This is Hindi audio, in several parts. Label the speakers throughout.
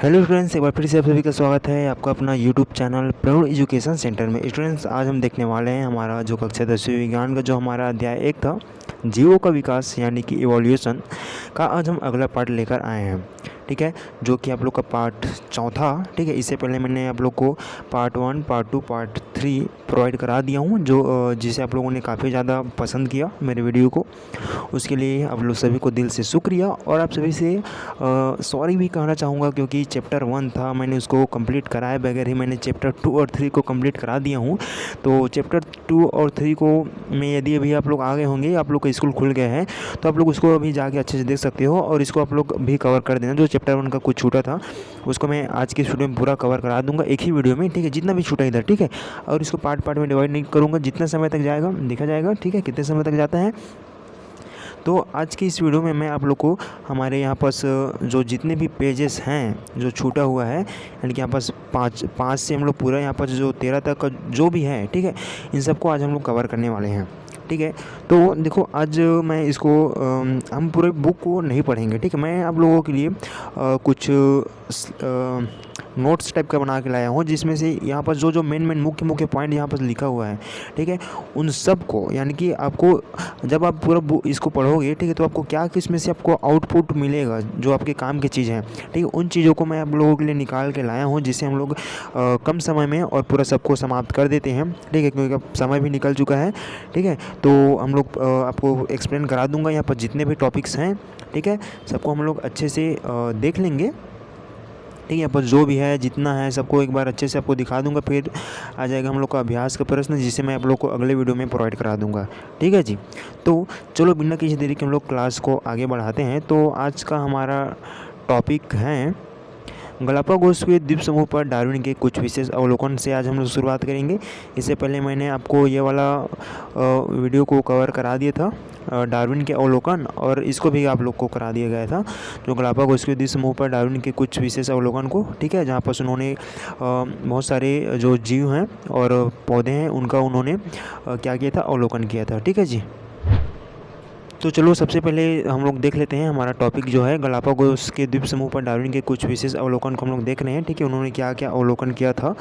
Speaker 1: हेलो स्टूडेंट्स, एक बार फिर से आप सभी का स्वागत है आपका अपना YouTube channel Praveen education centre में। स्टूडेंट्स, आज हम देखने वाले हैं हमारा जो कक्षा 10वीं विज्ञान का जो हमारा अध्याय 1 था, जीवों का विकास यानी कि इवोल्यूशन का आज हम अगला पार्ट लेकर आए हैं। ठीक है, जो कि आप लोग का पार्ट चौथा। ठीक है, इससे पहले मैंने आप लोग को पार्ट 1, पार्ट 2, पार्ट 3 प्रोवाइड करा दिया हूँ, जो जिसे आप लोगों ने काफ़ी ज़्यादा पसंद किया मेरे वीडियो को। उसके लिए आप लोग सभी को दिल से शुक्रिया, और आप सभी से सॉरी भी कहना चाहूँगा, क्योंकि चैप्टर 1 था, मैंने उसको कंप्लीट कराए बगैर ही मैंने चैप्टर 2 और 3 को कंप्लीट करा दिया हूँ। तो चैप्टर 2 और 3 को में यदि अभी आप लोग आ गए होंगे, आप लोग का स्कूल खुल गए हैं, तो आप लोग उसको अभी जाके अच्छे से देख सकते हो, और इसको आप लोग भी कवर कर देना। जो चैप्टर 1 का कुछ छूटा था उसको मैं आज के वीडियो में पूरा कवर करा दूंगा, एक ही वीडियो में। ठीक है, जितना भी छूटा इधर। ठीक है, और इसको पार्ट पार्ट में डिवाइड नहीं करूँगा, जितना समय तक जाएगा देखा जाएगा। ठीक है, कितने समय तक जाता है। तो आज की इस वीडियो में मैं आप लोग को हमारे यहाँ पास जो जितने भी पेजेस हैं जो छूटा हुआ है, यानी कि यहाँ पास पाँच से हम लोग पूरा यहाँ पास जो 13 तक का जो भी है, ठीक है, इन सबको आज हम लोग कवर करने वाले हैं। ठीक है, तो देखो आज मैं इसको हम पूरे बुक को नहीं पढ़ेंगे। ठीक है, मैं आप लोगों के लिए कुछ नोट्स टाइप का बना के लाया हूँ, जिसमें से यहाँ पर जो जो मेन मुख्य मुख्य पॉइंट यहाँ पर लिखा हुआ है, ठीक है, उन सब को, यानी कि आपको जब आप पूरा इसको पढ़ोगे, ठीक है, तो आपको क्या किस में से आपको आउटपुट मिलेगा, जो आपके काम की चीज़ है। ठीक है, उन चीज़ों को मैं आप लोगों के लिए निकाल के लाया हूँ, जिससे हम लोग कम समय में और पूरा सबको समाप्त कर देते हैं। ठीक है, क्योंकि अब समय भी निकल चुका है। ठीक है, तो हम लोग आपको एक्सप्लेन करा दूँगा यहाँ पर जितने भी टॉपिक्स हैं। ठीक है, सबको हम लोग अच्छे से देख लेंगे। ठीक है, पर जो भी है जितना है सबको एक बार अच्छे से आपको दिखा दूंगा। फिर आ जाएगा हम लोग का अभ्यास का प्रश्न, जिसे मैं आप लोग को अगले वीडियो में प्रोवाइड करा दूंगा। ठीक है जी, तो चलो बिना किसी देरी के हम लोग क्लास को आगे बढ़ाते हैं। तो आज का हमारा टॉपिक है गलापागोस के द्वीप समूह पर डार्विन के कुछ विशेष अवलोकन से आज हम लोग शुरुआत करेंगे। इससे पहले मैंने आपको ये वाला वीडियो को कवर करा दिया था, डार्विन के अवलोकन, और इसको भी आप लोग को करा दिया गया था, जो गलापागोस के द्वीप समूह पर डार्विन के कुछ विशेष अवलोकन को। ठीक है, जहाँ पर उन्होंने बहुत सारे जो जीव हैं और पौधे हैं उनका उन्होंने क्या किया था, अवलोकन किया था। ठीक है जी, तो चलो सबसे पहले हम लोग देख लेते हैं हमारा टॉपिक जो है गलापागोस के द्वीप समूह पर डार्विन के कुछ विशेष अवलोकन को हम लोग देख रहे हैं। ठीक है, उन्होंने क्या क्या अवलोकन किया था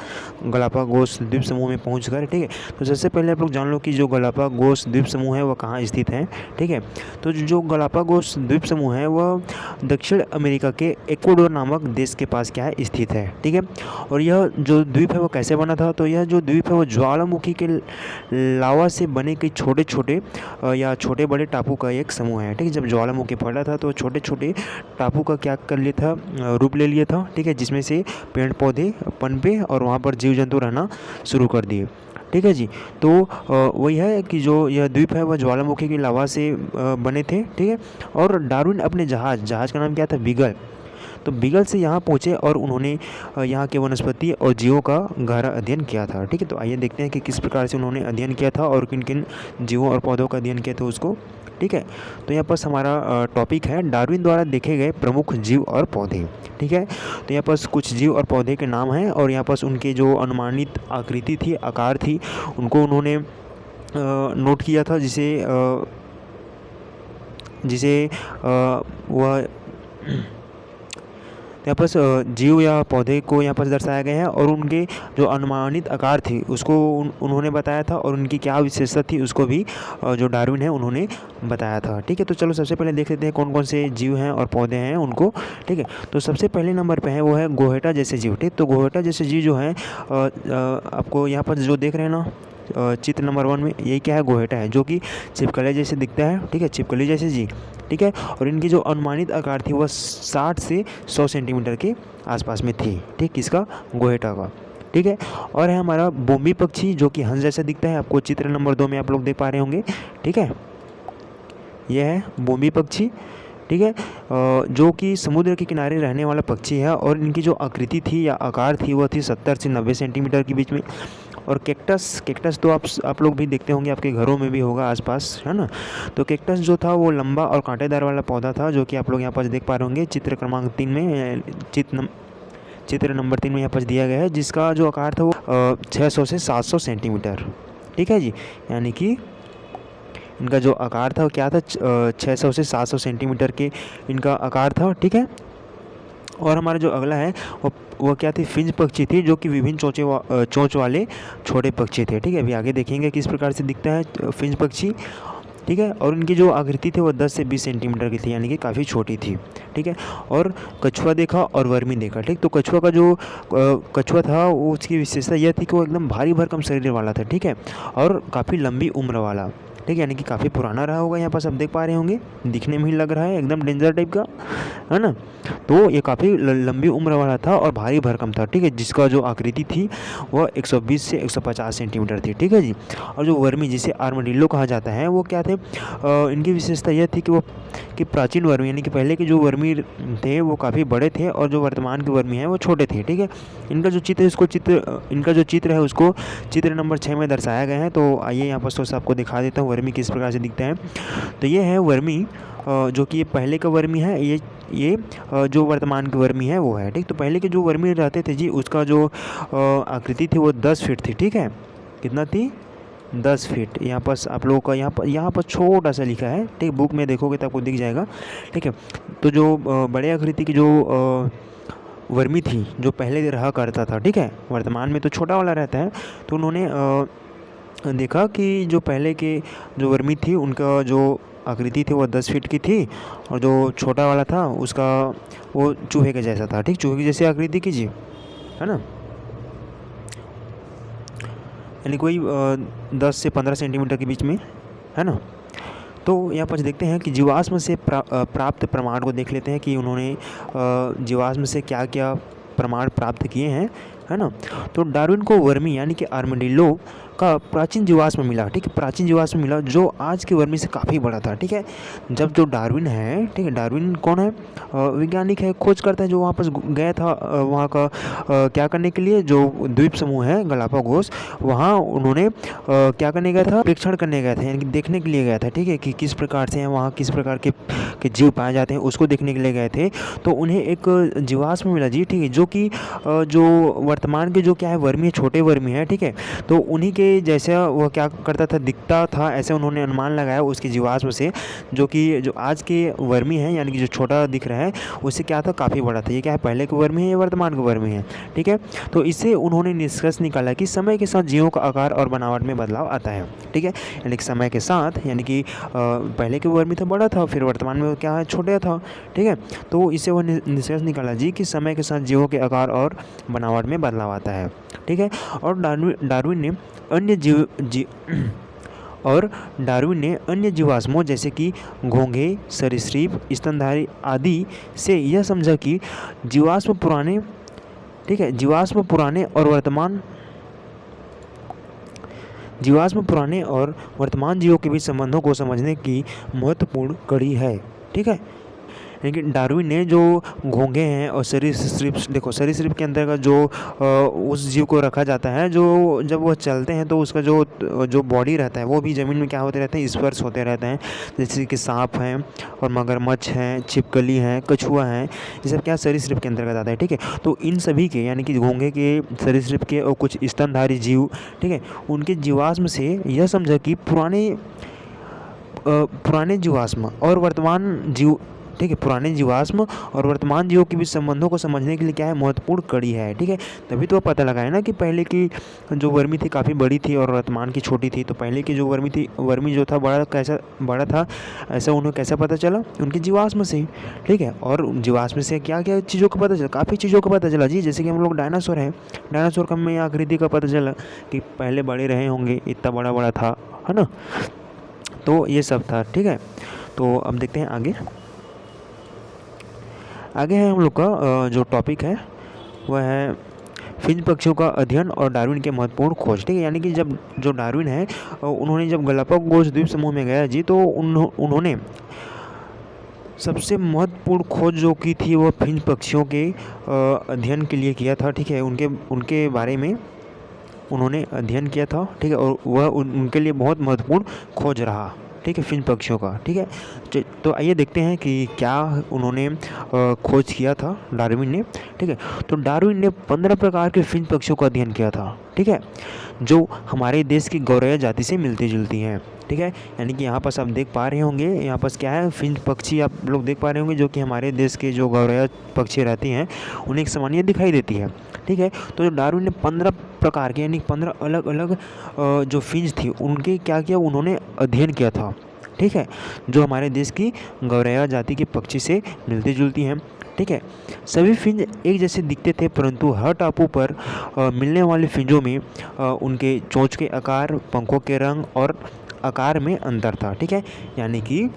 Speaker 1: गलापागोस द्वीप समूह में पहुंचकर। ठीक है, तो सबसे पहले आप लोग जान लो कि जो गलापागोस द्वीप समूह है वह कहाँ स्थित है। ठीक है, तो जो गलापागोस द्वीप समूह है वह दक्षिण अमेरिका के इक्वाडोर नामक देश के पास क्या है, स्थित है। ठीक है, और यह जो द्वीप है वो कैसे बना था, तो यह जो द्वीप है वो ज्वालामुखी के लावा से बने कई छोटे छोटे या छोटे बड़े टापू का एक समूह है। ठीक है, जब ज्वालामुखी फटा था तो छोटे छोटे टापू का क्या कर लिया था, रूप ले लिया था। ठीक है, जिसमें से पेड़ पौधे पनपे और वहाँ पर जीव जंतु रहना शुरू कर दिए। ठीक है जी, तो वही है कि जो यह द्वीप है वह ज्वालामुखी की लावा से बने थे। ठीक है, और डार्विन अपने जहाज़ का नाम क्या था, बीगल। तो बीगल से यहाँ पहुँचे और उन्होंने यहाँ के वनस्पति और जीवों का गहरा अध्ययन किया था। ठीक है, तो आइए देखते हैं कि किस प्रकार से उन्होंने अध्ययन किया था और किन किन जीवों और पौधों का अध्ययन किया था उसको। ठीक है, तो यहाँ पास हमारा टॉपिक है डार्विन द्वारा देखे गए प्रमुख जीव और पौधे। ठीक है, तो यहाँ पास कुछ जीव और पौधे के नाम हैं, और यहाँ पास उनके जो अनुमानित आकृति थी, आकार थी, उनको उन्होंने नोट किया था, जिसे वह यहाँ पर जीव या पौधे को यहाँ पर दर्शाया गया है, और उनके जो अनुमानित आकार थी उसको उन्होंने बताया था, और उनकी क्या विशेषता थी उसको भी जो डार्विन है उन्होंने बताया था। ठीक है, तो चलो सबसे पहले देख लेते हैं कौन कौन से जीव हैं और पौधे हैं उनको। ठीक है, तो सबसे पहले नंबर पे है वो है गोहेटा जैसे जीव। ठीक, तो गोहेटा जैसे जीव जो है आपको यहाँ पर जो देख रहे हैं ना चित्र नंबर 1 में, ये क्या है, गोहेटा है, जो कि छिपकली जैसे दिखता है। ठीक है, छिपकली जैसे जी। ठीक है, और इनकी जो अनुमानित आकार थी वह 60 से 100 सेंटीमीटर के आसपास में थी। ठीक, किसका, गोहेटा का। ठीक है, और है हमारा बोम्बी पक्षी, जो कि हंस जैसा दिखता है, आपको चित्र नंबर 2 में आप लोग देख पा रहे होंगे। ठीक है, यह है बोम्बी पक्षी। ठीक है, जो कि समुद्र के किनारे रहने वाला पक्षी है, और इनकी जो आकृति थी या आकार थी वह थी 70 से 90 सेंटीमीटर के बीच में। और कैक्टस तो आप लोग भी देखते होंगे, आपके घरों में भी होगा आसपास, है ना। तो कैक्टस जो था वो लंबा और कांटेदार वाला पौधा था, जो कि आप लोग यहाँ पर देख पा रहे होंगे चित्र क्रमांक 3 में, चित्र नंबर 3 में यहाँ पर दिया गया है, जिसका जो आकार था वो 600 से 700 सेंटीमीटर। ठीक है जी, यानी कि इनका जो आकार था वो क्या था, 600 से 700 सेंटीमीटर के इनका आकार था। ठीक है, और हमारा जो अगला है वो क्या थी, फिंच पक्षी थी, जो कि विभिन्न चोंच वाले छोटे पक्षी थे। ठीक है, अभी आगे देखेंगे किस प्रकार से दिखता है फिंच पक्षी। ठीक है, और इनकी जो आकृति थी वो 10 से 20 सेंटीमीटर की थी, यानी कि काफ़ी छोटी थी। ठीक है, और कछुआ देखा और वर्मी देखा। ठीक, तो कछुआ का जो कछुआ था वो उसकी विशेषता यह थी कि वो एकदम भारी भरकम शरीर वाला था। ठीक है, और काफ़ी लंबी उम्र वाला। ठीक है, यानी कि काफ़ी पुराना रहा होगा। यहाँ पर आप देख पा रहे होंगे, दिखने में ही लग रहा है एकदम डेंजर टाइप का, है ना। तो ये काफ़ी लंबी उम्र वाला था और भारी भरकम था। ठीक है, जिसका जो आकृति थी वह 120 से 150 सेंटीमीटर थी। ठीक है जी। और जो वर्मी, जिसे आर्madillo कहा जाता है, वो क्या थे, इनकी विशेषता यह थी कि प्राचीन वर्मी, यानी कि पहले के जो वर्मी थे वो काफ़ी बड़े थे, और जो वर्तमान के वर्मी हैं वो छोटे थे। ठीक है, इनका जो चित्र है उसको चित्र नंबर 6 में दर्शाया गया है। तो आइए यहाँ पर सोच आपको दिखा देता हूँ वर्मी किस प्रकार से दिखता है। तो ये है वर्मी, जो कि ये पहले का वर्मी है। ये जो वर्तमान के वर्मी है वो है। ठीक, तो पहले के जो वर्मी रहते थे जी, उसका जो आकृति थी वो 10 फीट थी। ठीक है, कितना थी, 10 फीट। यहाँ पर आप लोगों का यहाँ पर छोटा सा लिखा है। ठीक, बुक में देखोगे तो आपको दिख जाएगा। ठीक है, तो जो बड़े आकृति की जो वर्मी थी, जो पहले रहा करता था, ठीक है, वर्तमान में तो छोटा वाला रहता है। तो उन्होंने देखा कि जो पहले के जो वर्मी थी उनका जो आकृति थी वो 10 फीट की थी, और जो छोटा वाला था उसका वो चूहे के जैसा था। ठीक, चूहे की जैसी आकृति कीजिए, है ना, यानी कोई 10 से 15 सेंटीमीटर के बीच में, है ना। तो यहाँ पर देखते हैं कि जीवाश्म से प्राप्त प्रमाण को देख लेते हैं कि उन्होंने जीवाश्म से क्या क्या प्रमाण प्राप्त किए हैं, है ना। तो डार्विन को वर्मी यानी कि आर्madillo का प्राचीन जीवाश्म मिला। ठीक है, प्राचीन जीवाश्म मिला जो आज की वर्मी से काफ़ी बड़ा था। ठीक है, जब जो डार्विन है, ठीक है, डार्विन कौन है, वैज्ञानिक है, खोज करता है, जो वहाँ पर गया था वहाँ का क्या करने के लिए, जो द्वीप समूह है गलापागोस, वहाँ उन्होंने क्या करने गया था, परीक्षण करने गया था, यानी कि देखने के लिए गया था। ठीक है, कि किस प्रकार से हैं वहाँ, किस प्रकार के जीव पाए जाते हैं, उसको देखने के लिए गए थे। तो उन्हें एक जीवाश्म मिला जी। ठीक है, जो कि जो वर्तमान के जो क्या है वर्मी है, छोटे वर्मी है। ठीक है, तो उन्हीं के जैसा वह क्या करता था, दिखता था, ऐसे उन्होंने अनुमान लगाया उसके जीवाश्म से, जो कि जो आज के वर्मी है, यानी कि जो छोटा दिख रहा है, उससे क्या था, काफ़ी बड़ा था। ये क्या है, पहले के वर्मी है, ये वर्तमान के वर्मी है। ठीक है, तो इससे उन्होंने निष्कर्ष निकाला कि समय के साथ जीवों का आकार और बनावट में बदलाव आता है। ठीक है, यानी कि समय के साथ, यानी कि पहले के वर्मी था बड़ा था, फिर वर्तमान में क्या है, छोटा था। ठीक है, तो इससे वह निष्कर्ष निकाला जी कि समय के साथ जीवों के आकार और बनावट में बदलाव आता है। ठीक है, और डार्विन ने अन्य जीवाश्मों जैसे कि घोंघे, सरीसृप, स्तनधारी आदि से यह समझा कि जीवाश्म पुराने और वर्तमान जीवों के बीच संबंधों को समझने की महत्वपूर्ण कड़ी है। ठीक है, लेकिन डार्विन ने जो घोंघे हैं और सरीसृप, देखो सरीसृप के अंतर्गत जो उस जीव को रखा जाता है जो जब वह चलते हैं तो उसका जो बॉडी रहता है वो भी ज़मीन में क्या होते रहते हैं, स्पर्श होते रहते हैं, जैसे कि सांप हैं और मगरमच्छ हैं, छिपकली हैं, कछुआ हैं, ये सब क्या सरीसृप के अंतर्गत आता है। ठीक है, तो इन सभी के, यानी कि घोंघे के, सरीसृप के और कुछ स्तनधारी जीव, ठीक है, उनके जीवाश्म से यह समझा कि पुराने जीवाश्म और वर्तमान जीव, ठीक है, पुराने जीवाश्म और वर्तमान जीवों के बीच संबंधों को समझने के लिए क्या है, महत्वपूर्ण कड़ी है। ठीक है, तभी तो पता लगा है ना कि पहले की जो वर्मी थी काफ़ी बड़ी थी और वर्तमान की छोटी थी। तो पहले की जो वर्मी जो था बड़ा था, ऐसा उन्हें कैसे पता चला, उनके जीवाश्म से। ठीक है, और जीवाश्म से क्या क्या चीज़ों का पता चला, काफ़ी चीज़ों का पता चला जी। जैसे कि हम लोग डायनासोर हैं, डायनासोर का हमें आकृति का पता चला कि पहले बड़े रहे होंगे, इतना बड़ा था, है ना। तो ये सब था। ठीक है, तो अब देखते हैं आगे है हम लोग का जो टॉपिक है वह है फिंच पक्षियों का अध्ययन और डार्विन के महत्वपूर्ण खोज। ठीक है, यानी कि जब जो डार्विन है उन्होंने जब गलापागोस द्वीप समूह में गया जी, तो उन्होंने सबसे महत्वपूर्ण खोज जो की थी वो फिंच पक्षियों के अध्ययन के लिए किया था। ठीक है, उनके बारे में उन्होंने अध्ययन किया था। ठीक है, और वह उनके लिए बहुत महत्वपूर्ण खोज रहा। ठीक है, फिंच पक्षियों का। ठीक है, तो आइए देखते हैं कि क्या उन्होंने खोज किया था डार्विन ने। ठीक है, तो डार्विन ने 15 प्रकार के फिंच पक्षियों का अध्ययन किया था। ठीक है, जो हमारे देश की गौरैया जाति से मिलती जुलती हैं। ठीक है, यानी कि यहाँ पर आप देख पा रहे होंगे, यहाँ पर क्या है, फिंच पक्षी आप लोग देख पा रहे होंगे, जो कि हमारे देश के जो गौरैया पक्षी रहती हैं उन्हें एक सामान्य दिखाई देती है। ठीक है, तो जो डार्विन ने 15 प्रकार के यानी 15 अलग अलग जो फिंच थी उनके क्या किया, उन्होंने अध्ययन किया था। ठीक है, जो हमारे देश की गौरैया जाति के पक्षी से मिलती जुलती हैं। ठीक है, सभी फिंच एक जैसे दिखते थे, परंतु हर टापू पर मिलने वाले फिंजों में उनके चोंच के आकार, पंखों के रंग और आकार में अंतर था। ठीक है, यानी कि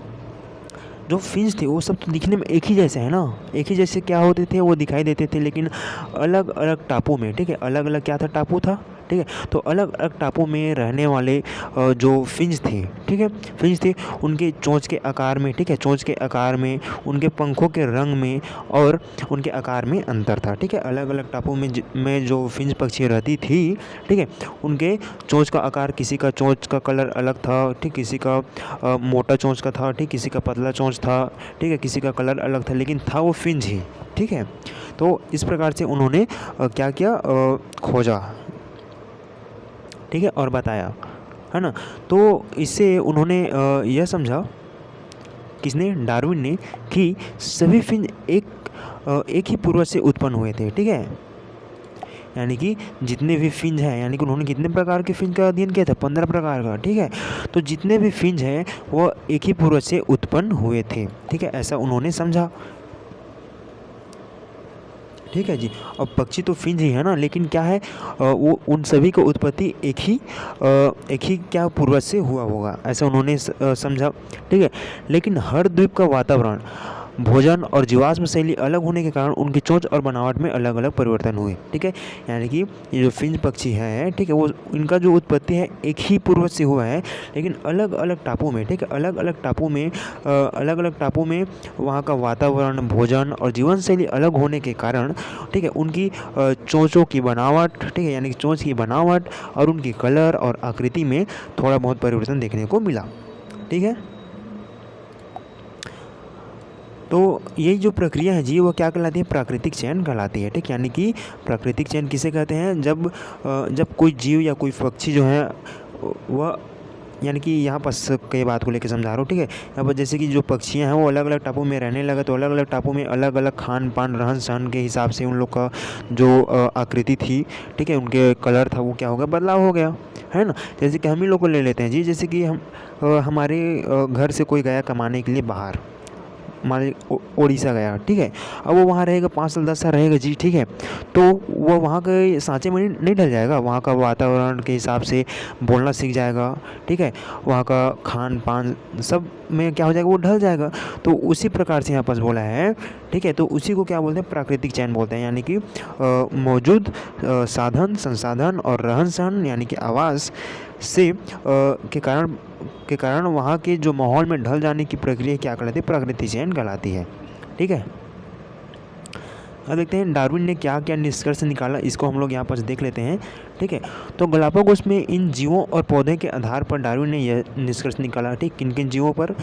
Speaker 1: जो फिंच थे वो सब तो दिखने में एक ही जैसे है ना, एक ही जैसे क्या होते थे, वो दिखाई देते थे, लेकिन अलग अलग टापू में। ठीक है, अलग अलग क्या था, टापू था। ठीक है, तो अलग अलग टापू में रहने वाले जो फिंच थे, ठीक है, फिंच थे, उनके चोंच के आकार में, ठीक है, चोंच के आकार में, उनके पंखों के रंग में और उनके आकार में अंतर था। ठीक है, अलग अलग टापू में जो फिंच पक्षी रहती थी, ठीक है, उनके चोंच का आकार, किसी का चोंच का कलर अलग था, ठीक, किसी का मोटा चोंच का था, ठीक, किसी का पतला चोंच था, ठीक है, किसी का कलर अलग था, लेकिन था वो फिंच ही। ठीक है, तो इस प्रकार से उन्होंने क्या किया, खोजा। ठीक है, और बताया, है ना। तो इससे उन्होंने यह समझा, किसने, डार्विन ने, कि सभी फिंच एक ही पूर्वज से उत्पन्न हुए थे। ठीक है, यानी कि जितने भी फिंच हैं, यानी कि उन्होंने कितने प्रकार के फिंच का अध्ययन किया था, 15 प्रकार का। ठीक है, तो जितने भी फिंच हैं वो एक ही पूर्वज से उत्पन्न हुए थे। ठीक है, ऐसा उन्होंने समझा। ठीक है जी, अब पक्षी तो फिंच ही है ना, लेकिन क्या है, वो उन सभी को उत्पत्ति एक ही क्या पूर्वज से हुआ होगा, ऐसा उन्होंने समझा। ठीक है, लेकिन हर द्वीप का वातावरण, भोजन और जीवाश्म शैली अलग होने के कारण उनकी चोंच और बनावट में अलग अलग परिवर्तन हुए। ठीक है, यानी कि ये जो फिंच पक्षी है, ठीक है, वो इनका जो उत्पत्ति है एक ही पूर्वज से हुआ है, लेकिन अलग अलग टापू में, ठीक है, अलग अलग टापू में वहाँ का वातावरण, भोजन और जीवन शैली अलग होने के कारण, ठीक है, उनकी चोंचों की बनावट, ठीक है, यानी कि चोंच की बनावट और उनकी कलर और आकृति में थोड़ा बहुत परिवर्तन देखने को मिला। ठीक है, तो यही जो प्रक्रिया है जी, वो क्या कहलाती है, प्राकृतिक चयन कहलाती है। ठीक, यानी कि प्राकृतिक चयन किसे कहते हैं, जब कोई जीव या कोई पक्षी जो है वह, यानी कि यहाँ पर कई बात को लेकर समझा रहा हूँ। ठीक है, यहाँ पर जैसे कि जो पक्षियाँ हैं वो अलग अलग टापू में रहने लगे, तो अलग अलग टापू में अलग अलग खान पान, रहन सहन के हिसाब से उन लोग का जो आकृति थी, ठीक है, उनके कलर था, वो क्या हो गया, बदलाव हो गया, है ना। जैसे कि हम ही लोग को ले लेते हैं जी, जैसे कि हमारे घर से कोई गया कमाने के लिए बाहर, मान उड़ीसा गया, ठीक है, अब वो वहाँ रहेगा 5 साल 10 साल रहेगा जी, ठीक है, तो वो वहाँ के सांचे में नहीं ढल जाएगा, वहाँ का वातावरण के हिसाब से बोलना सीख जाएगा, ठीक है, वहाँ का खान पान सब में क्या हो जाएगा, वो ढल जाएगा। तो उसी प्रकार से यहाँ पर बोला है, ठीक है, तो उसी को क्या बोलते हैं, प्राकृतिक चयन बोलते हैं, यानी कि मौजूद साधन, संसाधन और रहन सहन, यानी कि आवास से के कारण वहाँ के जो माहौल में ढल जाने की प्रक्रिया क्या कहलाती है, प्राकृतिक चयन कहलाती है। ठीक है, अब देखते हैं डार्विन ने क्या क्या निष्कर्ष निकाला, इसको हम लोग यहाँ पर देख लेते हैं। ठीक है, तो गलापागोस में इन जीवों और पौधे के आधार पर डार्विन ने यह निष्कर्ष निकाला, ठीक, किन किन जीवों पर,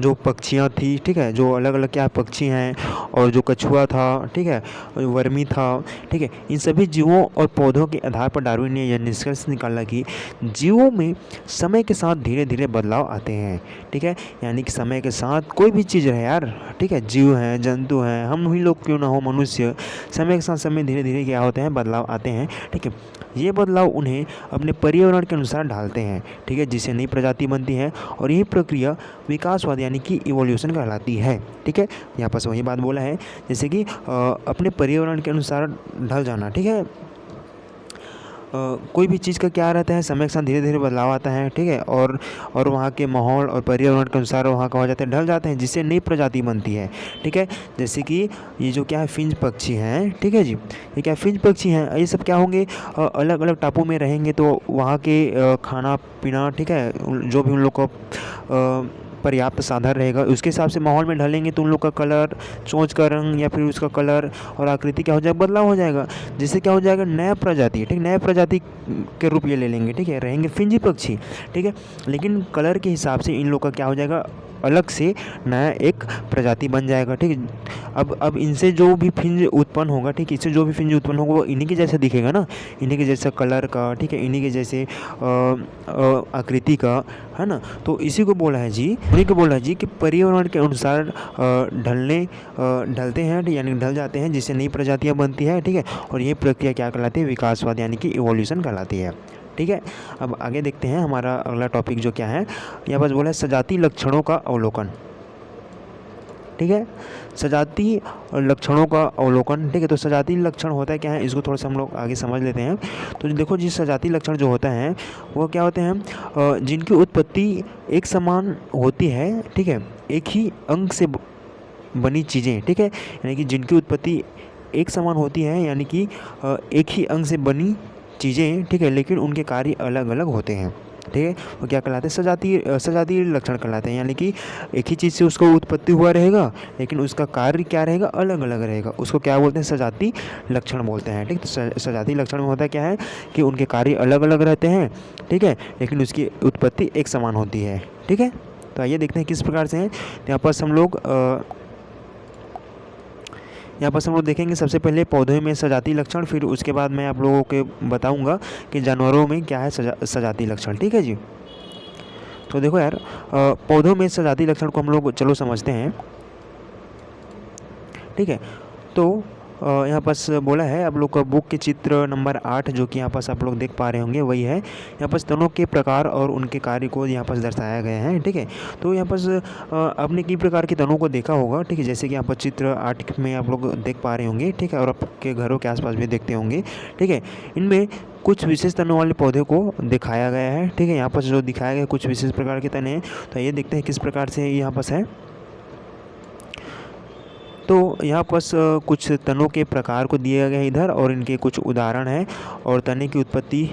Speaker 1: जो पक्षियाँ थी, ठीक है, जो अलग अलग क्या पक्षी हैं, और जो कछुआ था, ठीक है, वर्मी था, ठीक है, इन सभी जीवों और पौधों के आधार पर डार्विन ने यह निष्कर्ष निकाला कि जीवों में समय के साथ धीरे धीरे बदलाव आते हैं। ठीक है, यानी कि समय के साथ कोई भी चीज़ है यार, ठीक है, जीव हैं, जंतु हैं, हम ही लोग क्यों ना हो, मनुष्य, समय के साथ समय धीरे धीरे क्या होते हैं, बदलाव आते हैं। ठीक है, ये बदलाव उन्हें अपने पर्यावरण के अनुसार ढालते हैं, ठीक है, जिससे नई प्रजाति बनती है, और यही प्रक्रिया विकासवाद यानी कि इवोल्यूशन कहलाती है। ठीक है, यहाँ पर वही बात बोला है, जैसे कि अपने पर्यावरण के अनुसार ढल जाना। ठीक है, कोई भी चीज़ का क्या रहता है, समय के साथ धीरे धीरे बदलाव आता है। ठीक है, और वहाँ के माहौल और पर्यावरण के अनुसार वहाँ का हो जाता है, ढल जाते हैं, जिससे नई प्रजाति बनती है। ठीक है, जैसे कि ये जो क्या है, फिंच पक्षी हैं, ठीक है जी, ये क्या फिंच पक्षी हैं, ये सब क्या होंगे, अलग अलग टापू में रहेंगे, तो वहाँ के खाना पीना, ठीक है, जो भी उन लोग को पर्याप्त साधन रहेगा, उसके हिसाब से माहौल में ढलेंगे तो उन लोग का कलर, चोंच का रंग या फिर उसका कलर और आकृति क्या हो जाएगा, बदलाव हो जाएगा, जिससे क्या हो जाएगा, नया प्रजाति, ठीक, नया प्रजाति के रूप ये ले लेंगे, ठीक है, रहेंगे फिंजी पक्षी, ठीक है। लेकिन कलर के हिसाब से इन लोग का क्या हो जाएगा, अलग से नया एक प्रजाति बन जाएगा, ठीक है। अब इनसे जो भी फिंज उत्पन्न होगा, ठीक है, इससे जो भी फिंज उत्पन्न होगा वो इन्हीं के जैसा दिखेगा ना, इन्हीं के जैसा कलर का, ठीक है, इन्हीं के जैसे आकृति का, है ना। तो इसी को बोला है जी, उन्हीं को बोला है जी कि पर्यावरण के अनुसार ढलते हैं, यानी ढल जाते हैं, जिससे नई प्रजातियाँ बनती है, ठीक है। और ये प्रक्रिया क्या कहलाती है, विकासवाद यानी कि इवोल्यूशन कहलाती है, ठीक है। अब आगे देखते हैं, हमारा अगला टॉपिक जो क्या है, यहाँ पर बोला है सजातीय लक्षणों का अवलोकन, ठीक है, सजातीय लक्षणों का अवलोकन, ठीक है। तो सजातीय लक्षण होता है क्या है, इसको थोड़ा सा हम लोग आगे समझ लेते हैं। तो देखो जी, सजातीय लक्षण जो होता है वो क्या होते हैं, जिनकी उत्पत्ति एक समान होती है, ठीक है, एक ही अंग से बनी चीज़ें, ठीक है, यानी कि जिनकी उत्पत्ति एक समान होती है, यानी कि एक ही अंग से बनी चीज़ें, ठीक है, लेकिन उनके कार्य अलग अलग होते हैं, ठीक है। वो क्या कहलाते हैं, सजातीय लक्षण कहलाते हैं, यानी कि एक ही चीज़ से उसको उत्पत्ति हुआ रहेगा लेकिन उसका कार्य क्या रहेगा, अलग अलग रहेगा, उसको क्या बोलते हैं, सजातीय लक्षण बोलते हैं, ठीक। तो सजातीय लक्षण में होता क्या है कि उनके कार्य अलग अलग रहते हैं, ठीक है, लेकिन उसकी उत्पत्ति एक समान होती है, ठीक है। तो आइए देखते हैं किस प्रकार से हैं। तो यहाँ पर हम लोग देखेंगे सबसे पहले पौधों में सजातीय लक्षण, फिर उसके बाद मैं आप लोगों को बताऊंगा कि जानवरों में क्या है सजातीय लक्षण, ठीक है जी। तो देखो यार, पौधों में सजातीय लक्षण को हम लोग चलो समझते हैं, ठीक है। तो यहाँ पास बोला है आप लोग का बुक के चित्र नंबर 8 जो कि यहाँ पास आप लोग देख पा रहे होंगे वही है। यहाँ पास तनों के प्रकार और उनके कार्य को यहाँ पास दर्शाया गया है, ठीक है। तो यहाँ पास आपने कई प्रकार के तनों को देखा होगा, ठीक है, जैसे कि यहाँ पर चित्र 8 में आप लोग देख पा रहे होंगे, ठीक है, और आपके घरों के आसपास भी देखते होंगे, ठीक है। इनमें कुछ विशेष तनों वाले पौधे को दिखाया गया है, ठीक है। यहाँ पर जो दिखाया गया कुछ विशेष प्रकार के तने हैं, तो ये देखते हैं किस प्रकार से यहाँ पास है। तो यहाँ पास कुछ तनों के प्रकार को दिया गया है इधर, और इनके कुछ उदाहरण हैं, और तने की उत्पत्ति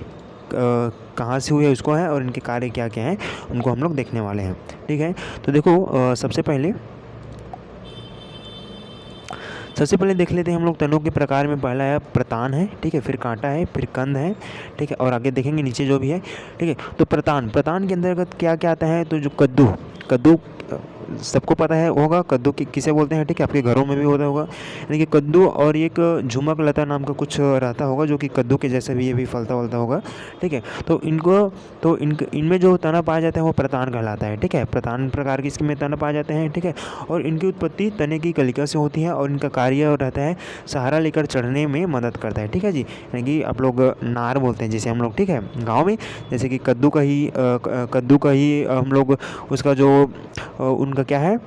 Speaker 1: कहाँ से हुई है उसको है, और इनके कार्य क्या क्या हैं उनको हम लोग देखने वाले हैं, ठीक है। तो देखो सबसे पहले देख लेते हैं हम लोग तनों के प्रकार में। पहला है प्रतान है, ठीक है, फिर कांटा है, फिर कंद है, ठीक है, और आगे देखेंगे नीचे जो भी है, ठीक है। तो प्रतान के अंतर्गत क्या क्या आता है, तो जो कद्दू सबको पता है होगा, कद्दू किसे बोलते हैं, ठीक है, आपके घरों में भी होता होगा, यानी कि कद्दू, और एक झुमक लता नाम का कुछ रहता होगा जो कि कद्दू के जैसे भी ये भी फलता होगा, ठीक है। तो इनमें जो तना पाया जाता है वो प्रतान कहलाता है, ठीक है। प्रतान प्रकार की इसमें तना पाए जाते हैं, ठीक है, और इनकी उत्पत्ति तने की कलिका से होती है, और इनका कार्य रहता है सहारा लेकर चढ़ने में मदद करता है, ठीक है जी, यानी कि आप लोग नार बोलते हैं जिसे हम लोग, ठीक है, गाँव में, जैसे कि कद्दू का ही हम लोग उसका जो उनका क्या है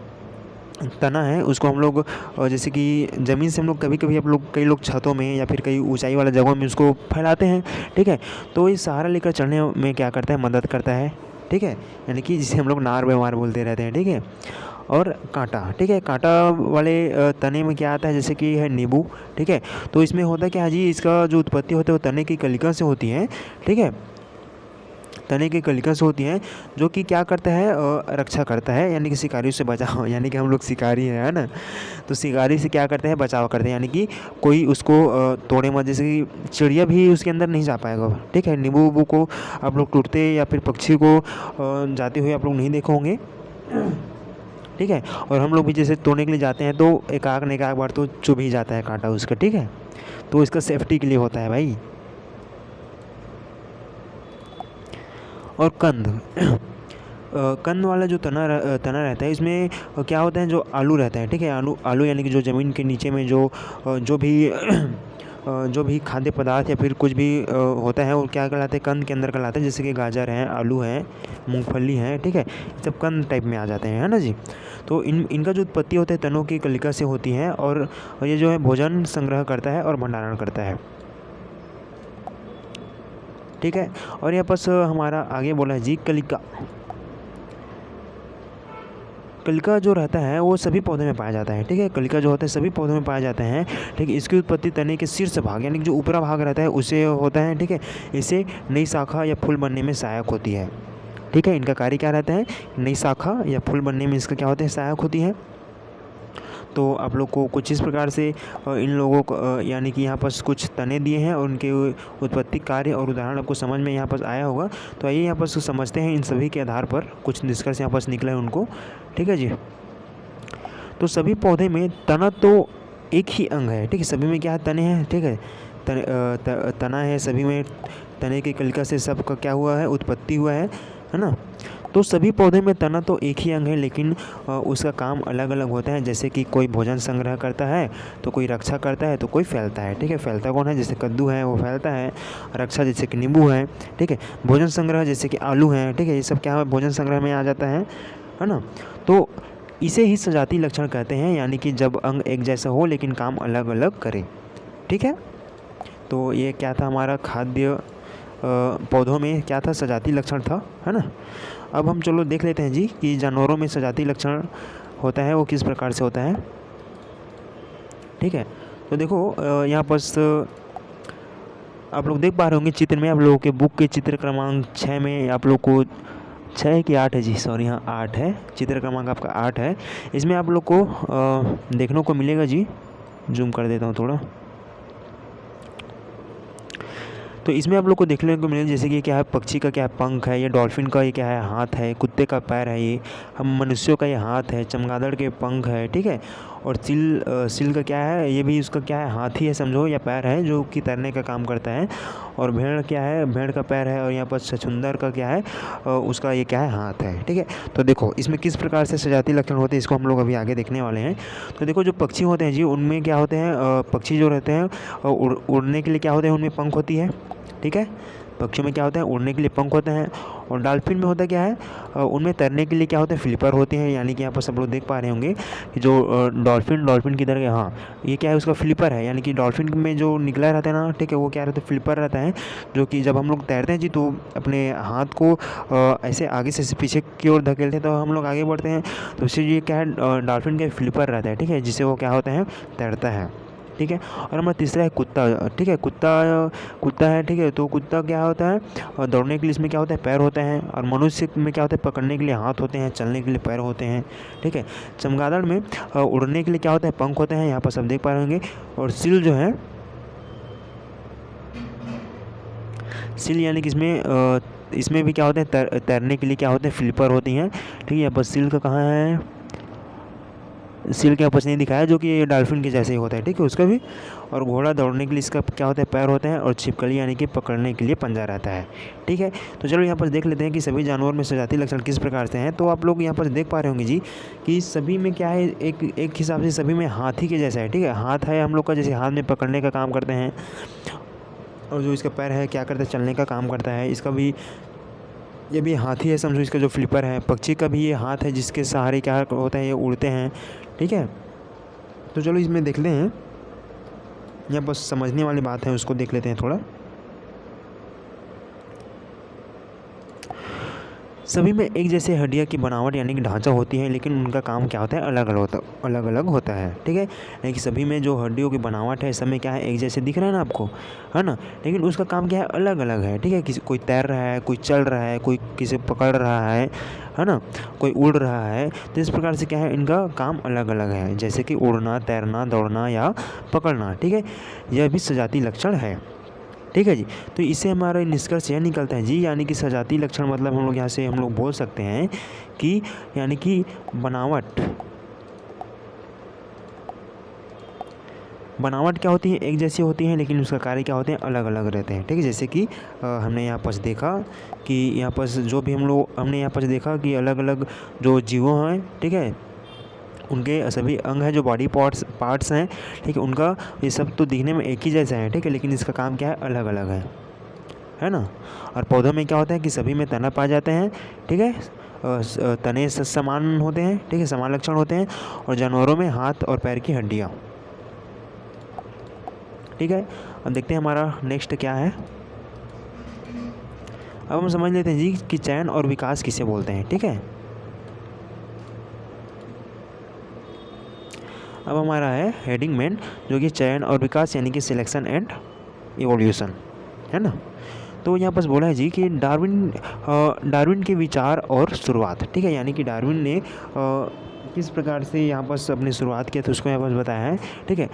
Speaker 1: तना है उसको हम लोग जैसे कि ज़मीन से हम लोग कभी आप लोग कई लोग छतों में या फिर कई ऊंचाई वाले जगहों में उसको फैलाते हैं, ठीक है। तो ये सहारा लेकर चढ़ने में क्या करता है, मदद करता है, ठीक है, यानी कि जिसे हम लोग नार व्यवहार बोलते रहते हैं, ठीक है। और कांटा, ठीक है, कांटा वाले तने में क्या आता है, जैसे कि है नींबू, ठीक है। तो इसमें होता है क्या जी, इसका जो उत्पत्ति होती है वो तने की कलिका से होती है, ठीक है, तने की कलिका से होती हैं, जो कि क्या करता है, रक्षा करता है, यानी कि शिकारियों से बचाव, यानी कि हम लोग शिकारी हैं, है ना, तो शिकारी से क्या करते हैं, बचाव करते हैं, यानी कि कोई उसको तोड़े मत, जैसे कि चिड़िया भी उसके अंदर नहीं जा पाएगा, ठीक है। नींबू को आप लोग टूटते या फिर पक्षी को जाते हुए आप लोग नहीं देखे होंगे, ठीक है। और हम लोग भी जैसे तोड़ने के लिए जाते हैं तो एक आग बार तो चुभ ही जाता है कांटा उसका, ठीक है, तो इसका सेफ्टी के लिए होता है भाई। और कंद वाला जो तना रहता है, इसमें क्या होता है, जो आलू रहता है, ठीक है, आलू यानी कि जो ज़मीन के नीचे में जो भी खाद्य पदार्थ या फिर कुछ भी होता है वो क्या कहलाते हैं, कंद के अंदर कहलाते हैं, जैसे कि गाजर है, आलू है, मूंगफली है, ठीक है, सब कंद टाइप में आ जाते हैं, है ना जी। तो इनका जो उत्पत्ति होता है तनों की कलिका से होती है, और ये जो है भोजन संग्रह करता है और भंडारण करता है, ठीक है। और यहाँ पास हमारा आगे बोला है जी कलिका जो रहता है वो सभी पौधे में पाया जाता है, ठीक है, कलिका जो होता है सभी पौधों में पाए जाते हैं, ठीक है। इसकी उत्पत्ति तने के शीर्ष भाग यानी कि जो ऊपरा भाग रहता है उससे होता है, ठीक है। इससे नई शाखा या फूल बनने में सहायक होती है, ठीक है। इनका कार्य क्या रहता है, नई शाखा या फूल बनने में इसका क्या होता है, सहायक होती है। तो आप लोग को कुछ इस प्रकार से इन लोगों को यानी कि यहाँ पर कुछ तने दिए हैं और उनके उत्पत्ति कार्य और उदाहरण आपको समझ में यहाँ पर आया होगा। तो आइए यहाँ पर समझते हैं इन सभी के आधार पर कुछ निष्कर्ष यहाँ पर निकला है उनको, ठीक है जी। तो सभी पौधे में तना तो एक ही अंग है, ठीक है। सभी में क्या है, तने हैं, ठीक है। तना है सभी में, तने की कलिका से सबका क्या हुआ है, उत्पत्ति हुआ है ना। तो सभी पौधे में तना तो एक ही अंग है, लेकिन उसका काम अलग अलग होता है। जैसे कि कोई भोजन संग्रह करता है, तो कोई रक्षा करता है, तो कोई फैलता है, ठीक है। फैलता कौन है, जैसे कद्दू है वो फैलता है। रक्षा जैसे कि नींबू है, ठीक है। भोजन संग्रह जैसे कि आलू है, ठीक है। ये सब क्या है, भोजन संग्रह में आ जाता है ना। तो इसे ही सजातीय लक्षण कहते हैं, यानी कि जब अंग एक जैसा हो लेकिन काम अलग अलग करे, ठीक है। तो ये क्या था हमारा खाद्य पौधों में क्या था, सजातीय लक्षण था, है ना। अब हम चलो देख लेते हैं जी कि जानवरों में सजातीय लक्षण होता है वो किस प्रकार से होता है, ठीक है। तो देखो यहाँ पर आप लोग देख पा रहे होंगे चित्र में, आप लोगों के बुक के चित्र क्रमांक 6 में आप लोग को 6 कि 8 है जी, सॉरी हाँ 8 है, चित्र क्रमांक आपका 8 है। इसमें आप लोग को देखने को मिलेगा जी, जूम कर देता हूँ थोड़ा। तो इसमें आप लोग को देखने को मिलेगा जैसे कि क्या है, पक्षी का क्या है, पंख है, ये डॉल्फिन का ये क्या है, हाथ है, कुत्ते का पैर है, ये हम मनुष्यों का ये हाथ है, चमगादड़ के पंख है, ठीक है। और सील का क्या है, ये भी उसका क्या है, हाथ ही है समझो, या पैर है जो कि तैरने का काम करता है। और भेड़ क्या है, भेड़ का पैर है। और यहाँ पर छछूंदर का क्या है, उसका ये क्या है, हाथ है, ठीक है। तो देखो इसमें किस प्रकार से सजातीय लक्षण होते हैं, इसको हम लोग अभी आगे देखने वाले हैं। तो देखो जो पक्षी होते हैं जी, उनमें क्या होते हैं, पक्षी जो रहते हैं उड़ने के लिए क्या होते हैं, उनमें पंख होती है, ठीक है। पक्षियों में क्या होता है, उड़ने के लिए पंख होते हैं। और डॉल्फिन में होता क्या है, उनमें तैरने के लिए क्या होते हैं, फ्लिपर होते हैं। यानी कि यहाँ पर सब लोग देख पा रहे होंगे कि जो डॉल्फिन की तरह, हाँ ये क्या है, उसका फ्लिपर है। यानी कि डॉल्फिन में जो निकला रहता है ना, ठीक है, वो क्या रहता है, फ्लिपर रहता है। जो कि जब हम लोग तैरते हैं जी, तो अपने हाथ को ऐसे आगे से पीछे की ओर धकेलते हैं तो हम लोग आगे बढ़ते हैं। तो इससे ये क्या है, डॉल्फिन का फ्लिपर रहता है, ठीक है, जिससे वो क्या होता है, तैरता है, ठीक है। और हमारा तीसरा है कुत्ता, ठीक है। कुत्ता है, ठीक है। तो कुत्ता क्या होता है, और दौड़ने के लिए इसमें क्या होता है, पैर होते हैं। और मनुष्य में क्या होता है, पकड़ने के लिए हाथ होते हैं, चलने के लिए पैर होते हैं, ठीक है। चमगादड़ में उड़ने के लिए क्या होता है, पंख होते हैं, यहाँ पर सब देख पा रहे होंगे। और सील जो है, सील यानी कि इसमें भी क्या होते हैं, तैरने के लिए क्या होते हैं, फ्लिपर होती हैं, ठीक है। बस सील का कहाँ है, सील के आपस नहीं दिखाया, जो कि ये डॉल्फिन के जैसे ही होता है, ठीक है, उसका भी। और घोड़ा दौड़ने के लिए इसका क्या होता है, पैर होते हैं। और छिपकली यानी कि पकड़ने के लिए पंजा रहता है, ठीक है। तो चलो यहाँ पर देख लेते हैं कि सभी जानवरों में सजातीय लक्षण किस प्रकार से हैं। तो आप लोग यहाँ पर देख पा रहे होंगे जी कि सभी में क्या है, एक हिसाब से सभी में हाथी के जैसा है, ठीक है। हाथ है हम लोग का, जैसे हाथ में पकड़ने का काम करते हैं। और जो इसका पैर है क्या करता है, चलने का काम करता है। इसका भी, ये भी हाथी है समझो, इसका जो फ्लिपर है। पक्षी का भी ये हाथ है जिसके सहारे क्या होता है, ये उड़ते हैं, ठीक है। तो चलो इसमें देख लें हैं, यह बस समझने वाली बात है, उसको देख लेते हैं थोड़ा। सभी में एक जैसे हड्डियाँ की बनावट यानी कि ढांचा होती है, लेकिन उनका काम क्या होता है, अलग अलग होता है, ठीक है। लेकिन सभी में जो हड्डियों की बनावट है, सब में क्या है, एक जैसे दिख रहा है ना आपको, है ना। लेकिन उसका काम क्या है, अलग अलग है, ठीक है। किसी कोई तैर रहा है, कोई चल रहा है, कोई किसी पकड़ रहा है ना, कोई उड़ रहा है। तो इस प्रकार से क्या है, इनका काम अलग अलग है, जैसे कि उड़ना, तैरना, दौड़ना या पकड़ना, ठीक है। यह भी सजातीय लक्षण है, ठीक है जी। तो इससे हमारा निष्कर्ष यह निकलता है जी, यानी कि सजातीय लक्षण मतलब हम लोग यहाँ से हम लोग बोल सकते हैं कि यानी कि बनावट क्या होती है, एक जैसी होती है, लेकिन उसका कार्य क्या होते हैं, अलग अलग रहते हैं, ठीक है। जैसे कि हमने यहाँ पर देखा कि यहाँ पर जो भी हमने यहाँ पर देखा कि अलग अलग जो जीवों हैं, ठीक है, उनके सभी अंग हैं, जो बॉडी पार्ट्स हैं, ठीक है, उनका ये सब तो दिखने में एक ही जैसा है, ठीक है, लेकिन इसका काम क्या है, अलग अलग है ना। और पौधों में क्या होता है कि सभी में तना पाए जाते हैं, ठीक है, तने समान होते हैं, ठीक है, समान लक्षण होते हैं। और जानवरों में हाथ और पैर की हड्डियाँ, ठीक है। अब देखते हैं हमारा नेक्स्ट क्या है। अब हम समझ लेते हैं जी कि चयन और विकास किसे बोलते हैं, ठीक है। अब हमारा है हेडिंग मेन, जो कि चयन और विकास यानी कि सिलेक्शन एंड इवोल्यूशन, है ना। तो यहाँ पर बोला है जी कि डार्विन के विचार और शुरुआत, ठीक है, यानी कि डार्विन ने किस प्रकार से यहाँ पर अपनी शुरुआत किया, तो उसको यहाँ पर बताया है, ठीक है।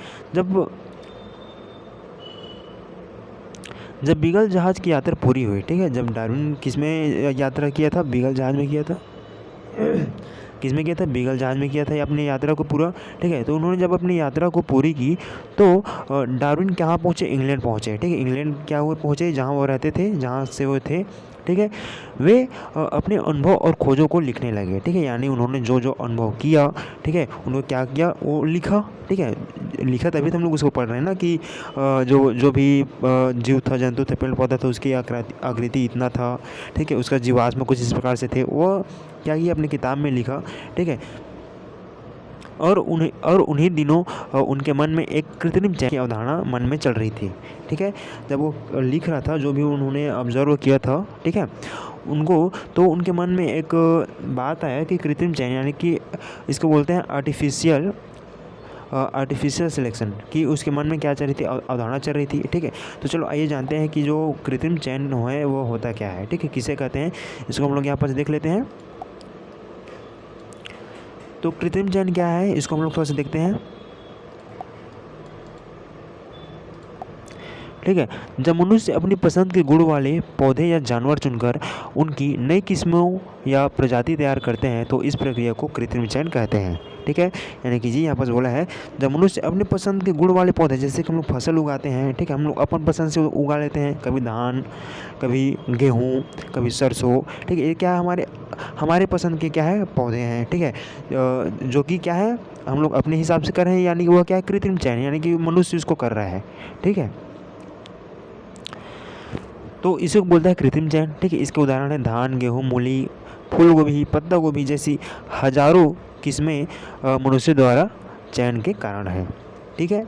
Speaker 1: जब बीगल जहाज़ की यात्रा पूरी हुई, ठीक है, जब डार्विन किस में यात्रा किया था, बीगल जहाज़ में किया था, किस में किया था, बीगल जहाज़ में किया था अपनी यात्रा को पूरा, ठीक है। तो उन्होंने जब अपनी यात्रा को पूरी की तो डार्विन कहाँ पहुँचे, इंग्लैंड पहुँचे, ठीक है। इंग्लैंड क्या हुए पहुँचे, जहाँ वो रहते थे, जहाँ से वो थे, ठीक है। वे अपने अनुभव और खोजों को लिखने लगे, ठीक है, यानी उन्होंने जो जो अनुभव किया, ठीक है, उन्होंने क्या किया वो लिखा, ठीक है। लिखा तभी तो हम लोग उसको पढ़ रहे हैं ना कि जो भी जीव था, जंतु थे, पेड़ पौधा था, उसकी आकृति इतना था, ठीक है, उसका जीवाश्म कुछ इस प्रकार से थे, वो क्या किया अपनी किताब में लिखा, ठीक है। और उन्हीं दिनों उनके मन में एक कृत्रिम चयन की अवधारणा मन में चल रही थी, ठीक है। जब वो लिख रहा था, जो भी उन्होंने ऑब्जर्व किया था, ठीक है, उनको तो उनके मन में एक बात आया कि कृत्रिम चयन, यानी कि इसको बोलते हैं आर्टिफिशियल सिलेक्शन, कि उसके मन में क्या चल रही थी, अवधारणा चल रही थी, ठीक है। तो चलो आइए जानते हैं कि जो कृत्रिम चयन है वो होता क्या है, ठीक है, किसे कहते हैं, इसको हम लोग यहाँ पर देख लेते हैं। तो कृत्रिम चयन क्या है, इसको हम लोग थोड़ा सा देखते हैं, ठीक है। जब मनुष्य अपनी पसंद के गुण वाले पौधे या जानवर चुनकर उनकी नई किस्मों या प्रजाति तैयार करते हैं तो इस प्रक्रिया को कृत्रिम चयन कहते हैं, ठीक है। यानी कि जी यहाँ पर बोला है, जब मनुष्य अपनी पसंद के गुण वाले पौधे, जैसे कि हम लोग फसल उगाते हैं, ठीक है, हम लोग अपन पसंद से उगा लेते हैं, कभी धान, कभी गेहूँ, कभी सरसों, ठीक है, ये क्या है, हमारे पसंद के क्या है पौधे हैं, ठीक है, जो कि क्या है हम लोग अपने हिसाब से कर रहे हैं, यानी कि वह क्या है कृत्रिम चयन, यानी कि मनुष्य उसको कर रहा है, ठीक है। तो इसे बोलता है कृत्रिम चयन, ठीक है। इसके उदाहरण है धान, गेहूँ, मूली, फूल गोभी, पत्ता गोभी जैसी हजारों किस्में मनुष्य द्वारा चयन के कारण है, ठीक है।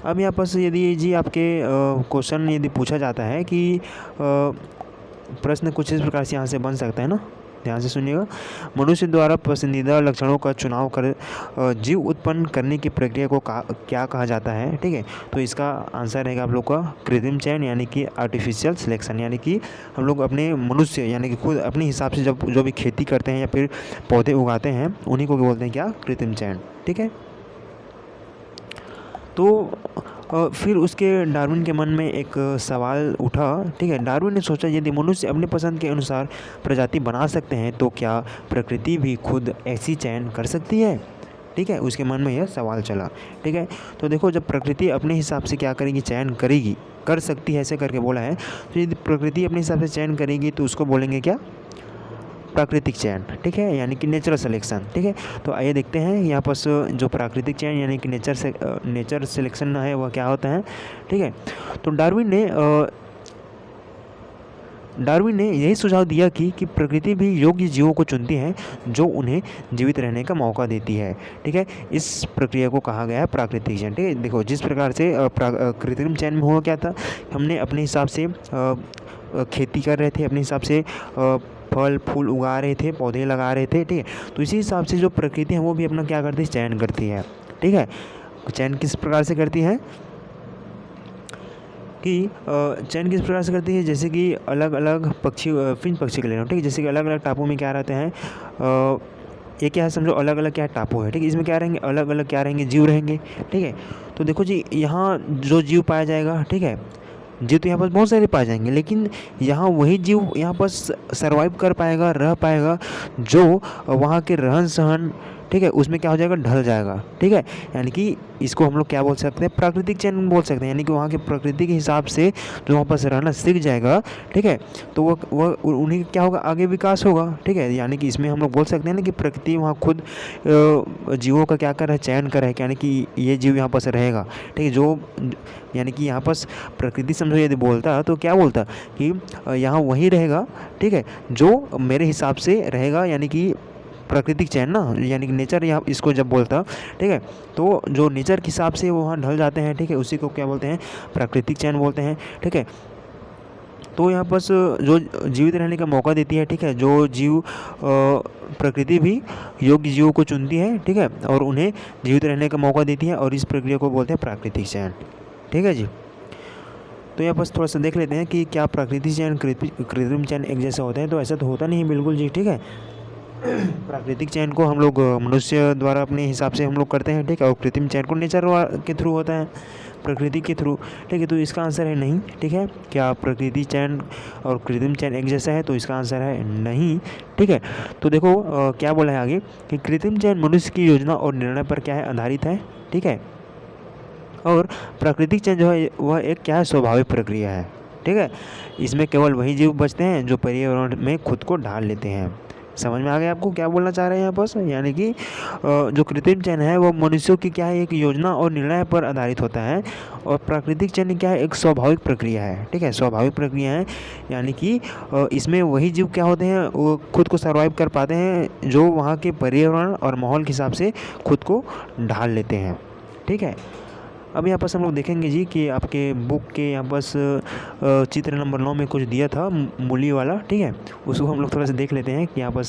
Speaker 1: अब यहाँ पर यदि जी आपके क्वेश्चन यदि पूछा जाता है कि प्रश्न कुछ इस प्रकार से यहाँ से बन सकता है ना, ध्यान से सुनिएगा। मनुष्य द्वारा पसंदीदा लक्षणों का चुनाव कर जीव उत्पन्न करने की प्रक्रिया को क्या कहा जाता है, ठीक है। तो इसका आंसर रहेगा आप लोग का कृत्रिम चयन, यानी कि आर्टिफिशियल सिलेक्शन, यानी कि हम लोग अपने मनुष्य यानी कि खुद अपने हिसाब से जब जो भी खेती करते हैं या फिर पौधे उगाते हैं, उन्हीं को बोलते हैं क्या, कृत्रिम चयन, ठीक है। तो फिर उसके डार्विन के मन में एक सवाल उठा, ठीक है। डार्विन ने सोचा यदि मनुष्य अपने पसंद के अनुसार प्रजाति बना सकते हैं तो क्या प्रकृति भी खुद ऐसी चयन कर सकती है, ठीक है। उसके मन में यह सवाल चला, ठीक है। तो देखो, जब प्रकृति अपने हिसाब से क्या करेगी, चयन करेगी, कर सकती है, ऐसे करके बोला है। तो यदि प्रकृति अपने हिसाब से चयन करेगी तो उसको बोलेंगे क्या, प्राकृतिक चयन, ठीक है, यानी कि नेचुरल सिलेक्शन, ठीक है। तो आइए देखते हैं यहाँ पर जो प्राकृतिक चयन यानी कि नेचर सिलेक्शन है वह क्या होता है, ठीक है। तो डार्विन ने यही सुझाव दिया कि प्रकृति भी योग्य जीवों को चुनती है जो उन्हें जीवित रहने का मौका देती है, ठीक है। इस प्रक्रिया को कहा गया है प्राकृतिक चयन, ठीक है। देखो, जिस प्रकार से कृत्रिम चयन में हुआ क्या था, हमने अपने हिसाब से खेती कर रहे थे, अपने हिसाब से फल फूल उगा रहे थे, पौधे लगा रहे थे, ठीक है। तो इसी हिसाब से जो प्रकृति है वो भी अपना क्या करती है, चयन करती है, ठीक है। चयन किस प्रकार से करती है कि चयन किस प्रकार से करती है, जैसे कि अलग अलग पक्षी, फिंच पक्षी के ले लो, ठीक है। जैसे कि अलग अलग टापू में क्या रहते हैं, ये क्या है समझो, अलग अलग क्या टापू है, ठीक है। इसमें क्या रहेंगे, अलग अलग क्या रहेंगे, जीव रहेंगे, ठीक है। तो देखो जी, यहाँ जो जीव पाया जाएगा, ठीक है, जीव तो यहाँ पर बहुत सारे पाए जाएंगे, लेकिन यहाँ वही जीव यहाँ पर सर्वाइव कर पाएगा, रह पाएगा जो वहाँ के रहन सहन, ठीक है, उसमें क्या हो जाएगा, ढल जाएगा, ठीक है। यानी कि इसको हम लोग क्या बोल सकते हैं, प्राकृतिक चयन बोल सकते हैं, यानी कि वहाँ के प्रकृति के हिसाब से जो वहाँ पर रहना सीख जाएगा, ठीक है, तो वह उन्हें क्या होगा, आगे विकास होगा, ठीक है। यानी कि इसमें हम लोग बोल सकते हैं ना कि प्रकृति वहाँ खुद जीवों का क्या कर रहा है, चयन कर रहा है, यानी कि ये जीव यहाँ पर रहेगा, ठीक है। जो यानी कि यहाँ पर प्रकृति समझो यदि बोलता तो क्या बोलता कि यहाँ वही रहेगा, ठीक है, जो मेरे हिसाब से रहेगा, यानी कि प्राकृतिक चयन ना, यानी कि नेचर यहाँ इसको जब बोलता, ठीक है, तो जो नेचर के हिसाब से वो वहाँ ढल जाते हैं, ठीक है, उसी को क्या बोलते हैं, प्राकृतिक चयन बोलते हैं, ठीक है। तो यहाँ पर जो जीवित रहने का मौका देती है, ठीक है, जो जीव प्रकृति भी योग्य जीवों को चुनती है, ठीक है, और उन्हें जीवित रहने का मौका देती है, और इस प्रक्रिया को बोलते हैं प्राकृतिक चयन, ठीक है जी। तो यहाँ पर थोड़ा सा देख लेते हैं कि क्या प्राकृतिक चयन कृत्रिम चयन एक जैसा होता है। तो ऐसा तो होता नहीं बिल्कुल जी, ठीक है। प्राकृतिक चयन को हम लोग मनुष्य द्वारा अपने हिसाब से हम लोग करते हैं, ठीक है, और कृत्रिम चयन को नेचर के थ्रू होता है, प्रकृति के थ्रू, ठीक है। तो इसका आंसर है नहीं, ठीक है। क्या प्रकृति चयन और कृत्रिम चयन एक जैसा है? तो इसका आंसर है नहीं, ठीक है। तो देखो क्या बोला है आगे कि कृत्रिम चयन मनुष्य की योजना और निर्णय पर क्या है, आधारित है, ठीक है। और प्राकृतिक चयन जो है वह एक क्या है, स्वाभाविक प्रक्रिया है, ठीक है। इसमें केवल वही जीव बचते हैं जो पर्यावरण में खुद को ढाल लेते हैं। समझ में आ गया आपको क्या बोलना चाह रहे हैं यहाँ पर? यानी कि जो कृत्रिम चयन है वो मनुष्यों की क्या है, एक योजना और निर्णय पर आधारित होता है, और प्राकृतिक चयन क्या है, एक स्वाभाविक प्रक्रिया है, ठीक है, स्वाभाविक प्रक्रिया है। यानी कि इसमें वही जीव क्या होते हैं, वो खुद को सर्वाइव कर पाते हैं जो वहाँ के पर्यावरण और माहौल के हिसाब से खुद को ढाल लेते हैं, ठीक है। अब यहाँ पर हम लोग देखेंगे जी कि आपके बुक के यहाँ पर चित्र नंबर 9 में कुछ दिया था मूली वाला, ठीक है। उसको हम लोग थोड़ा सा देख लेते हैं कि यहाँ पर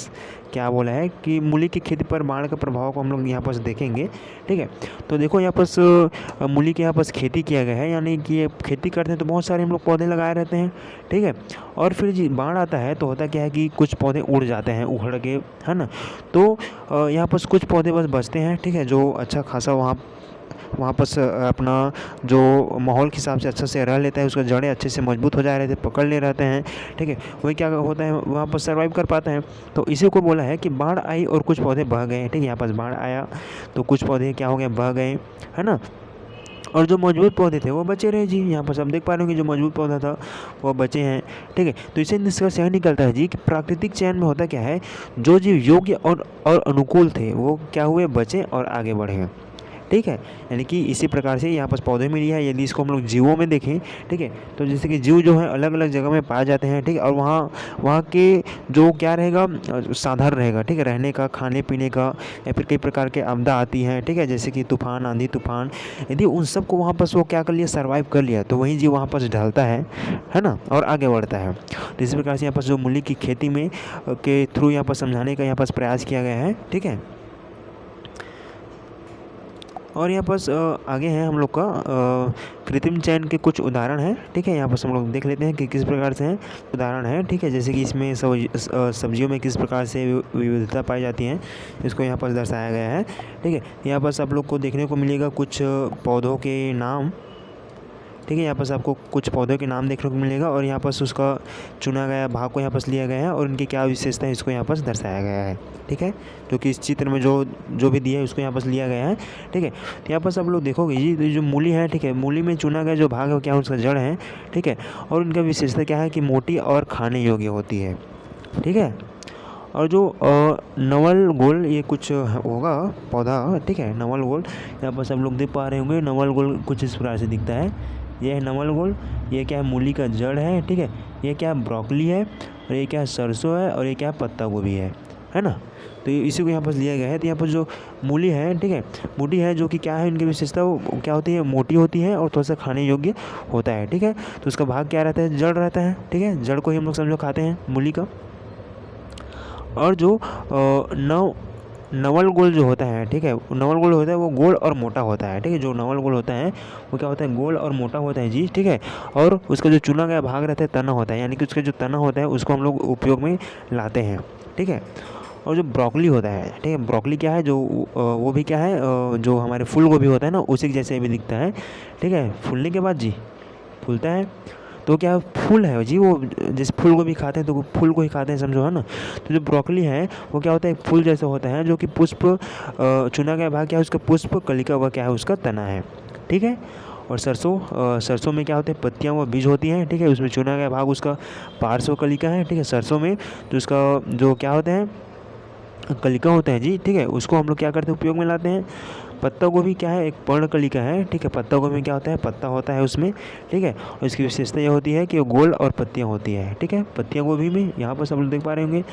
Speaker 1: क्या बोला है कि मूली की खेती पर बाढ़ का प्रभाव को हम लोग यहाँ पर देखेंगे, ठीक है। तो देखो यहाँ पर मूली के यहाँ पर खेती किया गया है, यानी कि ये खेती करते हैं तो बहुत सारे हम लोग पौधे लगाए रहते हैं, ठीक है। और फिर जी बाढ़ आता है तो होता क्या है कि कुछ पौधे उड़ जाते हैं उखड़ के, है ना। तो यहाँ पर कुछ पौधे बस बचते हैं, ठीक है, जो अच्छा खासा वहाँ पर अपना जो माहौल के हिसाब से अच्छा से रह लेता है, उसका जड़ें अच्छे से मजबूत हो जा रहे थे, पकड़ ले रहते हैं, ठीक है। वही क्या होता है, वहाँ पर सर्वाइव कर पाते हैं। तो इसी को बोला है कि बाढ़ आई और कुछ पौधे बह गए, ठीक है। यहाँ पर बाढ़ आया तो कुछ पौधे क्या हो गए, बह गए, है ना। और जो मजबूत पौधे थे वो बचे रहे जी। यहाँ पर सब देख पा रहे हो कि जो मजबूत पौधा था वो बचे हैं, ठीक है। तो इसे निष्कर्ष यह निकलता है जी कि प्राकृतिक चयन में होता क्या है, जो जीव योग्य और अनुकूल थे वो क्या हुए, बचे और आगे बढ़े, ठीक है। यानी कि इसी प्रकार से यहाँ पर पौधे में लिया है। यदि इसको हम लोग जीवों में देखें, ठीक है, तो जैसे कि जीव जो है अलग अलग जगह में पाए जाते हैं, ठीक है। और वहाँ के जो क्या रहेगा, साधन रहेगा, ठीक है, रहने का, खाने पीने का, या फिर कई प्रकार के आपदा आती हैं, ठीक है, जैसे कि तूफान, आंधी तूफान, यदि उन सब को वहाँ पर वो क्या कर लिया, सर्वाइव कर लिया, तो वही जीव वहाँ पर ढलता है ना, और आगे बढ़ता है। तो इसी प्रकार से यहाँ पर जो मूली की खेती में के थ्रू यहाँ पर समझाने का यहाँ पर प्रयास किया गया है, ठीक है। और यहाँ पर आगे हैं हम लोग का कृत्रिम चयन के कुछ उदाहरण हैं, ठीक है। यहाँ पर हम लोग देख लेते हैं कि किस प्रकार से हैं उदाहरण हैं, ठीक है। जैसे कि इसमें सब्जियों में किस प्रकार से विविधता पाई जाती है, इसको यहाँ पर दर्शाया गया है, ठीक है। यहाँ पर आप लोग को देखने को मिलेगा कुछ पौधों के नाम, ठीक है। यहाँ पर आपको कुछ पौधों के नाम देखने को मिलेगा, और यहाँ पर उसका चुना गया भाग को यहाँ पर लिया गया है, और उनकी क्या विशेषता है इसको यहाँ पर दर्शाया गया है, ठीक है। जो कि इस चित्र में जो भी दिया है उसको यहाँ पर लिया गया है, ठीक है। तो यहाँ पर सब लोग देखोगे जी, जो मूली है, ठीक है, मूली में चुना गया जो भाग है क्या है, उसका जड़ है, ठीक है। और उनका विशेषता क्या है कि मोटी और खाने योग्य होती है, ठीक है। और जो नवल गोल ये कुछ होगा पौधा, ठीक है, नवल गोल यहाँ पर सब लोग देख पा रहे होंगे। नवल गोल कुछ इस प्रकार से दिखता है, ये है नवल गोल, ये क्या है, मूली का जड़ है, ठीक है। ये क्या है, ब्रोकली है, और ये क्या है, सरसों है, और ये क्या है, पत्ता गोभी है ना। तो इसी को यहाँ पर लिया गया है। तो यहाँ पर जो मूली है, ठीक है, मूली है, जो कि क्या है, इनकी विशेषता वो क्या होती है, मोटी होती है और थोड़ा सा खाने योग्य होता है, ठीक है। तो उसका भाग क्या रहता है, जड़ रहता है, ठीक है। जड़ को ही हम लोग समझो खाते हैं मूली का। और जो नवल गोल जो होता है, ठीक है, नवल गोल होता है वो गोल और मोटा होता है, ठीक है। जो नवल गोल होता है वो क्या होता है, गोल और मोटा होता है जी, ठीक है। और उसका जो चुना गया भाग रहता है तना होता है, यानी कि उसका जो तना होता है उसको हम लोग उपयोग में लाते हैं, ठीक है। और जो ब्रोकली होता है, ठीक है, ब्रोकली क्या है, जो वो भी क्या है, जो हमारे फूल गोभी होता है ना, उसी जैसे भी दिखता है, ठीक है। फूलने के बाद जी फूलता है, तो क्या फूल है जी, वो जैसे फूल को भी खाते हैं तो फूल को ही खाते हैं, समझो, है ना। तो जो ब्रोकली है वो क्या होता है, एक फूल जैसा होता है, जो कि पुष्प चुना गया भाग क्या है उसका पुष्प, कलिका वह क्या है उसका तना है, ठीक है। और सरसों में क्या होते हैं, पत्तियां व बीज होती हैं, ठीक है। उसमें चुना गया भाग उसका पार्श्व कलिका है, ठीक है। सरसों में तो उसका जो क्या होता है, कलिका होता है जी, ठीक है। उसको हम लोग क्या करते हैं, उपयोग में लाते हैं। पत्ता गोभी क्या है, एक पर्णकलिका है, ठीक है। पत्ता गोभी में क्या होता है, पत्ता होता है उसमें, ठीक है। और इसकी विशेषता यह होती है कि वो गोल और पत्तियां होती है, ठीक है। पत्तियां गोभी में यहाँ पर सब लोग देख पा रहे होंगे।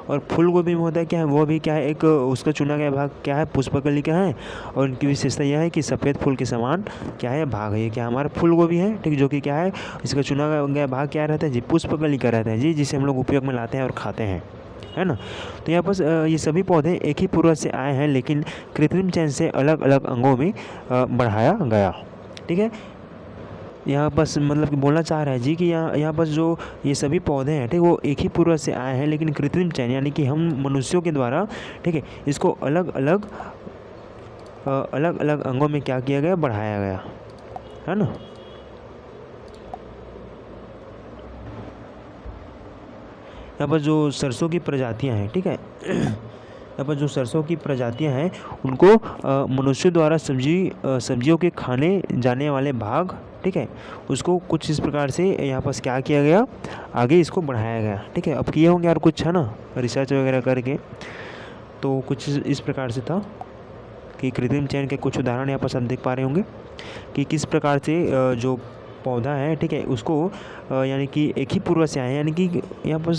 Speaker 1: और फूल गोभी में होता है क्या है, वो भी क्या है, एक उसका चुना गया भाग क्या है, पुष्पकलिका है। और इनकी विशेषता यह है कि सफ़ेद फूल के समान क्या है, भाग है। ये क्या हमारा फूल गोभी है, ठीक, जो कि क्या है, इसका चुना गया भाग क्या रहता है जी, पुष्पकलिका रहता है जी, जिसे हम लोग उपयोग में लाते हैं और खाते हैं, है ना। तो यहाँ पर ये सभी पौधे एक ही पूर्वज से आए हैं, लेकिन कृत्रिम चयन से अलग अलग अंगों में बढ़ाया गया, ठीक है। यहाँ बस मतलब कि बोलना चाह रहा है जी कि यहाँ पर जो ये सभी पौधे हैं, ठीक, वो एक ही पूर्वज से आए हैं, लेकिन कृत्रिम चयन यानी कि हम मनुष्यों के द्वारा, ठीक है, इसको अलग अलग अंगों में क्या किया गया, बढ़ाया गया, है ना। यहाँ पर जो सरसों की प्रजातियाँ हैं, ठीक है, यहाँ पर जो सरसों की प्रजातियाँ हैं उनको मनुष्य द्वारा सब्जियों के खाने जाने वाले भाग, ठीक है, उसको कुछ इस प्रकार से यहाँ पर क्या किया गया, आगे इसको बढ़ाया गया, ठीक है। अब किए होंगे यार कुछ, है ना, रिसर्च वगैरह करके, तो कुछ इस प्रकार से था कि कृत्रिम चयन के कुछ उदाहरण यहाँ पर आप देख पा रहे होंगे कि किस प्रकार से जो पौधा है, ठीक है, उसको यानी कि एक ही पूर्वज से आए, यानी कि यहाँ पर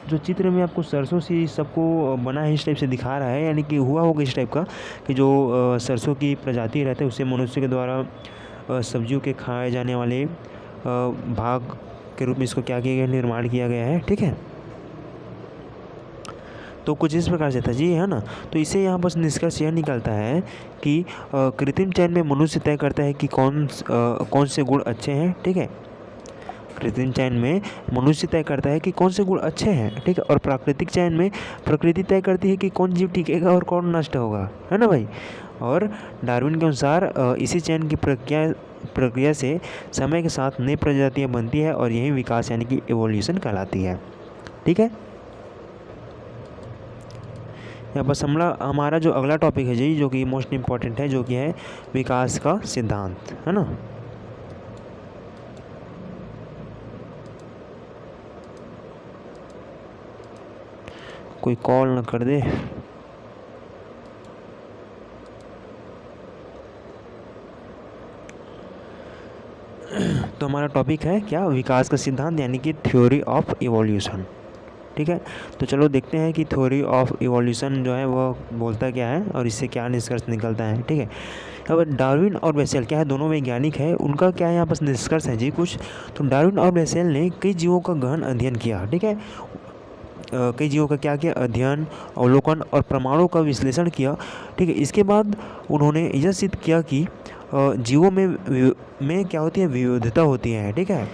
Speaker 1: जो चित्र में आपको सरसों से सबको बना है इस टाइप से दिखा रहा है, यानी कि हुआ होगा इस टाइप का कि जो सरसों की प्रजाति रहते हैं उससे मनुष्य के द्वारा सब्जियों के खाए जाने वाले भाग के रूप में इसको क्या किया गया, निर्माण किया गया है, ठीक है। तो कुछ इस प्रकार से था जी, है ना। तो इससे यहाँ पर निष्कर्ष यह निकलता है कि कृत्रिम चयन में मनुष्य तय करता है कि कौन से गुण अच्छे हैं, ठीक है। कृत्रिम चयन में मनुष्य तय करता है कि कौन से गुण अच्छे हैं, ठीक है, और प्राकृतिक चयन में प्रकृति तय करती है कि कौन जीव टिकेगा और कौन नष्ट होगा, है ना भाई। और डार्विन के अनुसार इसी चयन की प्रक्रिया से समय के साथ नई प्रजातियाँ बनती है और यही विकास यानी कि एवोल्यूशन कहलाती है, ठीक है। यहाँ बस हमारा जो अगला टॉपिक है जी, जो कि मोस्ट इम्पॉर्टेंट है, जो कि है विकास का सिद्धांत, है ना। कोई कॉल ना कर दे। तो हमारा टॉपिक है क्या, विकास का सिद्धांत यानी कि थ्योरी ऑफ इवोल्यूशन, ठीक है। तो चलो देखते हैं कि थ्योरी ऑफ इवोल्यूशन जो है वो बोलता क्या है और इससे क्या निष्कर्ष निकलता है, ठीक है। अब डार्विन और बेसेल क्या है, दोनों वैज्ञानिक है, उनका क्या है यहाँ पर निष्कर्ष है जी कुछ। तो डार्विन और बेसेल ने कई जीवों का गहन अध्ययन किया, ठीक है, कई जीवों का क्या किया, अध्ययन, अवलोकन और प्रमाणों का विश्लेषण किया, ठीक है। इसके बाद उन्होंने यह सिद्ध किया कि जीवों में क्या होती है, विविधता होती है, ठीक है।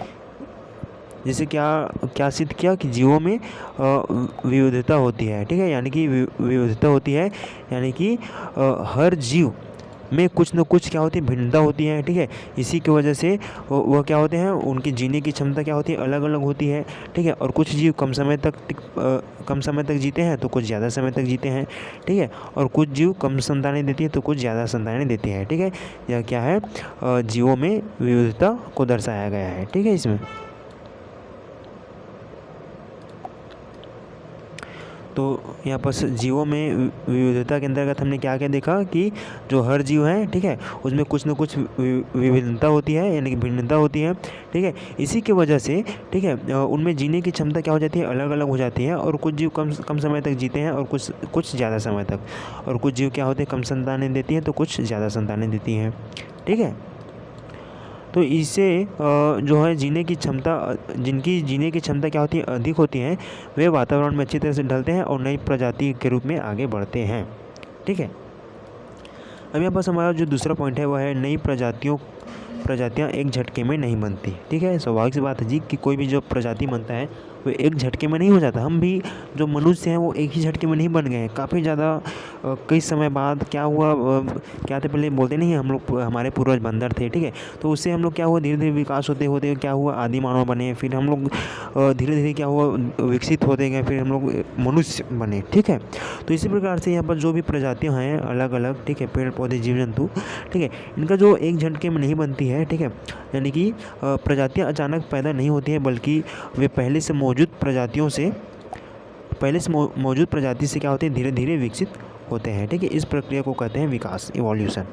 Speaker 1: जैसे क्या सिद्ध किया कि जीवों में विविधता होती है, ठीक है, यानी कि विविधता होती है, यानी कि हर जीव में कुछ न कुछ क्या होती है, भिन्नता होती है, ठीक है। इसी की वजह से वह क्या होते हैं, उनकी जीने की क्षमता क्या होती है, अलग अलग होती है, ठीक है। और कुछ जीव कम समय तक जीते हैं तो कुछ ज़्यादा समय तक जीते हैं, ठीक है। और कुछ जीव कम संतानें देती है तो कुछ ज़्यादा संतानें देती हैं, ठीक है। यह क्या है, जीवों में विविधता को दर्शाया गया है, ठीक है। इसमें तो यहाँ पर जीवों में विविधता के अंतर्गत हमने क्या क्या देखा कि जो हर जीव है, ठीक है, उसमें कुछ न कुछ विभिन्नता होती है, यानी कि भिन्नता होती है, ठीक है। इसी की वजह से, ठीक है, उनमें जीने की क्षमता क्या हो जाती है, अलग अलग हो जाती है। और कुछ जीव कम समय तक जीते हैं और कुछ ज़्यादा समय तक, और कुछ जीव क्या होते हैं, कम संतानें देती हैं तो कुछ ज़्यादा संतानें देती हैं, ठीक है। तो इससे जो है जीने की क्षमता, जिनकी जीने की क्षमता क्या होती है, अधिक होती है, वे वातावरण में अच्छी तरह से ढलते हैं और नई प्रजाति के रूप में आगे बढ़ते हैं, ठीक है। अब यहाँ पर हमारा जो दूसरा पॉइंट है वह है नई प्रजातियाँ एक झटके में नहीं बनती, ठीक है। स्वाभाविक सी बात है जी कि कोई भी जो प्रजाति बनता है वो एक झटके में नहीं हो जाता। हम भी जो मनुष्य हैं वो एक ही झटके में नहीं बन गए हैं, काफ़ी ज़्यादा कई समय बाद क्या हुआ, क्या थे पहले बोलते नहीं, हम लोग, हमारे पूर्वज बंदर थे, ठीक है। तो उससे हम लोग क्या हुआ, धीरे धीरे विकास होते होते क्या हुआ, आदि मानव बने, फिर हम लोग धीरे धीरे क्या हुआ, विकसित होते गए, फिर हम लोग मनुष्य बने, ठीक है। तो इसी प्रकार से यहाँ पर जो भी प्रजातियाँ हैं अलग अलग, ठीक है, पेड़ पौधे जीव जंतु, ठीक है, इनका जो एक झटके में नहीं बनती है, ठीक है, यानी कि प्रजातियाँ अचानक पैदा नहीं होती हैं, बल्कि वे पहले से मौजूद प्रजाति से क्या होते हैं, धीरे धीरे विकसित होते हैं, ठीक है। इस प्रक्रिया को कहते हैं विकास, इवोल्यूशन,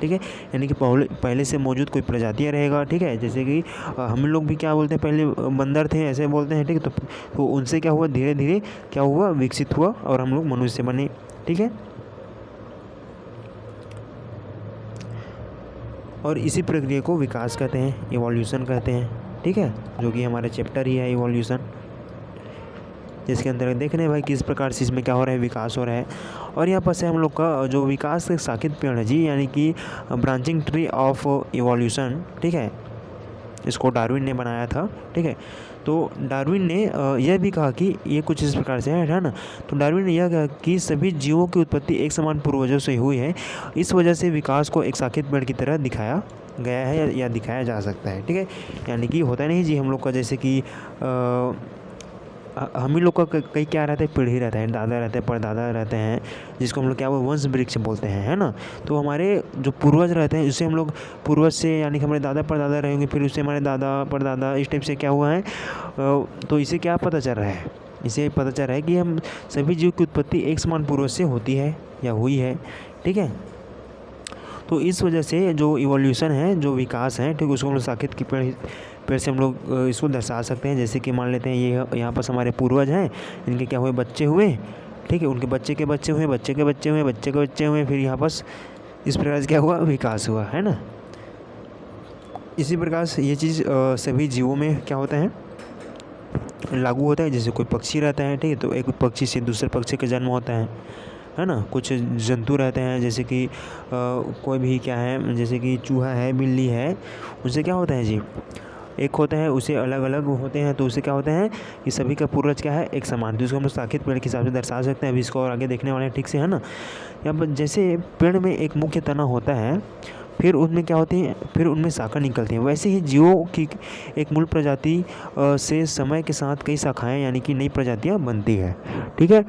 Speaker 1: ठीक है। यानी कि पहले से मौजूद कोई प्रजातियाँ रहेगा, ठीक है। जैसे कि हम लोग भी क्या बोलते हैं, पहले बंदर थे ऐसे बोलते हैं, ठीक है। तो उनसे क्या हुआ, धीरे धीरे क्या हुआ, विकसित हुआ और हम लोग मनुष्य बने, ठीक है। और इसी प्रक्रिया को विकास कहते हैं, इवोल्यूशन कहते हैं, ठीक है, जो कि हमारा चैप्टर ही है इवोल्यूशन, जिसके अंदर देख रहे हैं भाई किस प्रकार से इसमें क्या हो रहा है, विकास हो रहा है। और यहाँ पर से हम लोग का जो विकास का शाखित पेड़ है जी, यानी कि ब्रांचिंग ट्री ऑफ इवोल्यूशन, ठीक है, इसको डार्विन ने बनाया था, ठीक है। तो डार्विन ने यह भी कहा कि ये कुछ इस प्रकार से है ना। तो डार्विन ने यह कहा कि सभी जीवों की उत्पत्ति एक समान पूर्वजों से हुई है, इस वजह से विकास को एक शाखित पेड़ की तरह दिखाया गया है या दिखाया जा सकता है, ठीक है। यानी कि होता नहीं जी हम लोग का, जैसे कि हम ही लोग का कई क्या रहता है, पीढ़ी रहता है, दादा रहते हैं, परदादा रहते हैं, जिसको हम लोग क्या वो वंश वृक्ष बोलते हैं, है ना। तो हमारे जो पूर्वज रहते हैं उससे हम लोग पूर्वज से यानी कि हमारे दादा परदादा रहेंगे, फिर उससे हमारे दादा परदादा, इस टाइप से क्या हुआ है। तो इसे क्या पता चल रहा है, इसे पता चल रहा है कि हम सभी जीव की उत्पत्ति एक समान पूर्वज से होती है या हुई है, ठीक है। तो इस वजह से जो इवोल्यूशन है, जो विकास है, ठीक है, उसको हम लोग शाखित की पेड़ से हम लोग इसको दर्शा सकते हैं। जैसे कि मान लेते हैं ये यहाँ पर हमारे पूर्वज हैं, इनके क्या हुए, बच्चे हुए, ठीक है, उनके बच्चे के बच्चे हुए, बच्चे के बच्चे हुए, बच्चे के बच्चे हुए, फिर यहाँ पर इस प्रकार से क्या हुआ, विकास हुआ, है ना। इसी प्रकार से ये चीज़ सभी जीवों में क्या होता है, लागू होता है। जैसे कोई पक्षी रहता है, ठीक है, तो एक पक्षी से दूसरे पक्षी का जन्म होता है ना। कुछ जंतु रहते हैं, जैसे कि कोई भी क्या है, जैसे कि चूहा है, बिल्ली है, उनसे क्या होता है जी, एक होता है, उसे अलग अलग होते हैं, तो उससे क्या होता है कि सभी का पूर्वज क्या है, एक समान। तो इसको हम लोग शाखित पेड़ के हिसाब से दर्शा सकते हैं। अभी इसको और आगे देखने वाले हैं, ठीक से, है ना। यहाँ पर जैसे पेड़ में एक मुख्य तना होता है, फिर उनमें क्या होती है, फिर उनमें शाखा निकलती हैं, वैसे ही जीवों की एक मूल प्रजाति से समय के साथ कई शाखाएँ यानी कि नई प्रजातियाँ बनती है, ठीक है।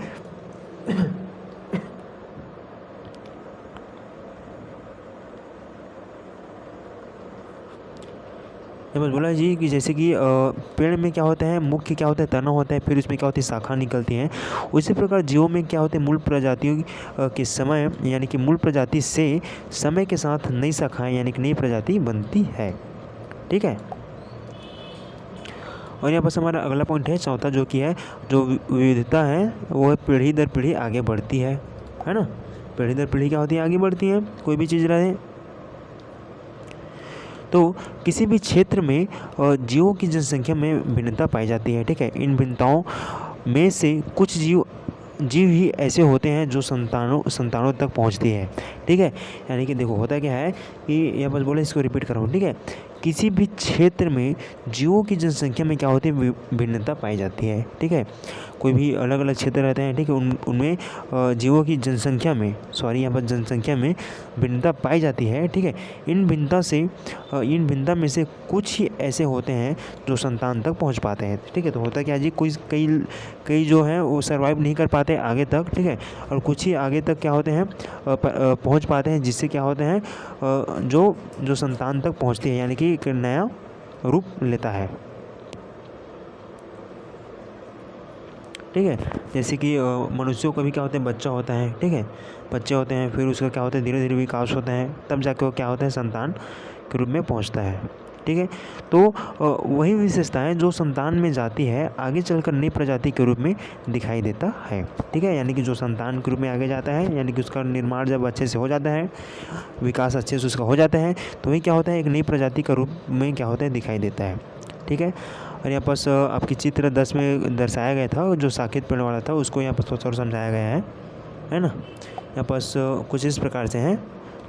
Speaker 1: ये बस बोला जी कि जैसे कि पेड़ में क्या होता है, मुख्य क्या होता है, तना होता है, फिर उसमें क्या होती है, शाखा निकलती हैं। उसी प्रकार जीवों में क्या होते हैं, मूल प्रजातियों के समय यानी कि मूल प्रजाति से समय के साथ नई शाखाएं यानी कि नई प्रजाति बनती है, ठीक है। और यहाँ पर हमारा अगला पॉइंट है चौथा, जो कि है जो विविधता है वो है पीढ़ी दर पीढ़ी आगे बढ़ती है ना। पीढ़ी दर पीढ़ी क्या होती है, आगे बढ़ती है, कोई भी चीज़ रहे। तो किसी भी क्षेत्र में जीवों की जनसंख्या में भिन्नता पाई जाती है, ठीक है। इन भिन्नताओं में से कुछ जीव ही ऐसे होते हैं जो संतानों तक पहुंचती है, ठीक है। यानी कि देखो होता क्या है कि यह बस बोले, इसको रिपीट करो, ठीक है। किसी भी क्षेत्र में जीवों की जनसंख्या में क्या होती है, भिन्नता पाई जाती है, ठीक है। कोई भी अलग अलग क्षेत्र रहते हैं, ठीक है, उनमें जीवों की जनसंख्या में यहाँ पर जनसंख्या में भिन्नता पाई जाती है, ठीक है। इन भिन्नता में से कुछ ही ऐसे होते हैं जो संतान तक पहुंच पाते हैं, ठीक है। तो होता क्या जी, कई जो हैं वो सर्वाइव नहीं कर पाते आगे तक, ठीक है, और कुछ ही आगे तक क्या होते हैं, पहुंच पाते हैं, जिससे क्या होते हैं, जो संतान तक पहुंचती है, यानी कि एक नया रूप लेता है, ठीक है। जैसे कि मनुष्यों का भी क्या होता है, बच्चा होता है, ठीक है, बच्चे होते हैं, फिर उसका क्या होता है, धीरे धीरे विकास होता है, तब जाके वो क्या होता है, संतान के रूप में पहुंचता है, ठीक है। तो वही विशेषताएं जो संतान में जाती है आगे चलकर नई प्रजाति के रूप में दिखाई देता है, ठीक है। यानी कि जो संतान के रूप में आगे जाता है, यानी कि उसका निर्माण जब अच्छे से हो जाता है, विकास अच्छे से उसका हो जाता है, तो वही क्या होता है, एक नई प्रजाति का रूप में क्या होता है, दिखाई देता है, ठीक है। और यहाँ पर आपकी चित्र 10 में दर्शाया गया था, जो शाखित पेड़ वाला था, उसको यहाँ पर थोड़ा और समझाया गया है ना। यहाँ पर कुछ इस प्रकार से हैं,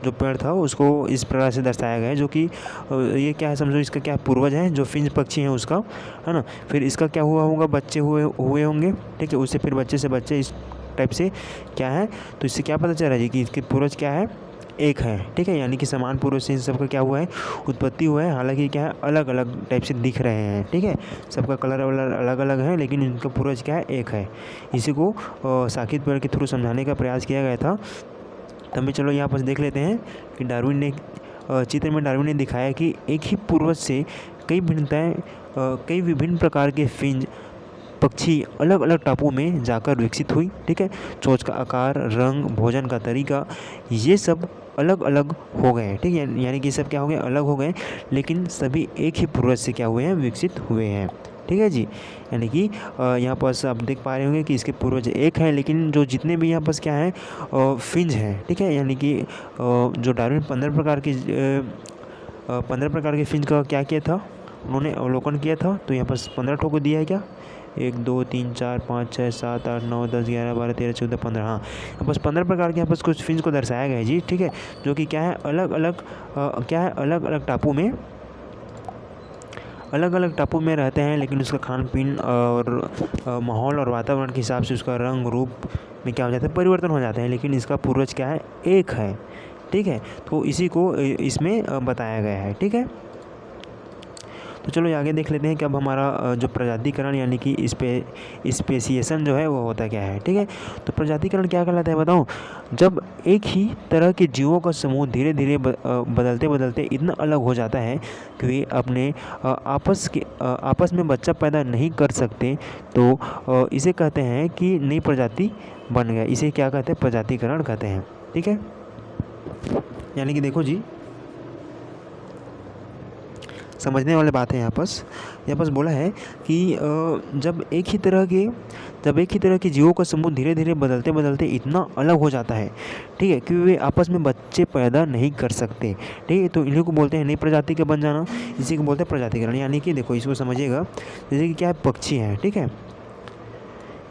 Speaker 1: जो पेड़ था उसको इस प्रकार से दर्शाया गया है, जो कि ये क्या है, समझो इसका क्या पूर्वज है, जो फिंच पक्षी है उसका, है ना। फिर इसका क्या हुआ होगा, बच्चे हुए होंगे, ठीक है, उससे फिर बच्चे से बच्चे, इस टाइप से क्या है। तो इससे क्या पता चल रहा है जी कि इसके पूर्वज क्या है, एक है, ठीक है। यानी कि समान पूर्वज से इन सबका क्या हुआ है, उत्पत्ति हुआ है। हालांकि क्या है, अलग अलग टाइप से दिख रहे हैं, ठीक है, सबका कलर अलग अलग है, लेकिन इनका पूर्वज क्या है, एक है। इसी को शाखित पेड़ के थ्रू समझाने का प्रयास किया गया था। तब में चलो यहाँ पर देख लेते हैं कि चित्र में डार्विन ने दिखाया कि एक ही पूर्वज से कई विभिन्न प्रकार के फिंच पक्षी अलग अलग टापुओं में जाकर विकसित हुई, ठीक है। चोंच का आकार, रंग, भोजन का तरीका, ये सब अलग अलग हो गए, ठीक है। यानी कि सब क्या हो गए, अलग हो गए, लेकिन सभी एक ही पूर्वज से क्या हुए हैं, विकसित हुए हैं, ठीक है जी। यानी कि यहाँ पर आप देख पा रहे होंगे कि इसके पूर्वज एक है, लेकिन जो जितने भी यहाँ पर क्या है, फिंच हैं, ठीक है। यानी कि जो डार्विन 15 प्रकार के फिंच का क्या किया था, उन्होंने अवलोकन किया था। तो यहाँ पर 15 ठो को दिया है क्या, 1 2 3 4 5 6 7 8 9 10 11 12 13 14 15, हाँ, बस 15 प्रकार के यहाँ पर कुछ फिंच को दर्शाया गया है जी, ठीक है। जो कि क्या है, अलग अलग टापू में अलग अलग टापू में रहते हैं, लेकिन उसका खान पीन और माहौल और वातावरण के हिसाब से उसका रंग रूप में क्या हो जाता है, परिवर्तन हो जाता है, लेकिन इसका पूर्वज क्या है, एक है। ठीक है, तो इसी को इसमें बताया गया है। ठीक है, तो चलो आगे देख लेते हैं कि अब हमारा जो प्रजातिकरण यानी कि स्पेसिएशन जो है वो होता क्या है। ठीक है, तो प्रजातिकरण क्या कहलाता है बताऊं, जब एक ही तरह के जीवों का समूह धीरे धीरे बदलते बदलते इतना अलग हो जाता है कि वे अपने आपस में बच्चा पैदा नहीं कर सकते, तो इसे कहते हैं कि नई प्रजाति बन गया। इसे क्या कहते हैं, प्रजातिकरण कहते हैं। ठीक है, यानी कि देखो जी, समझने वाली बात है। यहाँ पास बोला है कि जब एक ही तरह के जीवों का समूह धीरे धीरे बदलते बदलते इतना अलग हो जाता है, ठीक है, कि वे आपस में बच्चे पैदा नहीं कर सकते। ठीक है, तो इन्हीं को बोलते हैं नई प्रजाति का बन जाना, इसी को बोलते हैं प्रजातिकरण। यानी कि देखो इसको समझिएगा, जैसे कि क्या है, पक्षी हैं। ठीक है,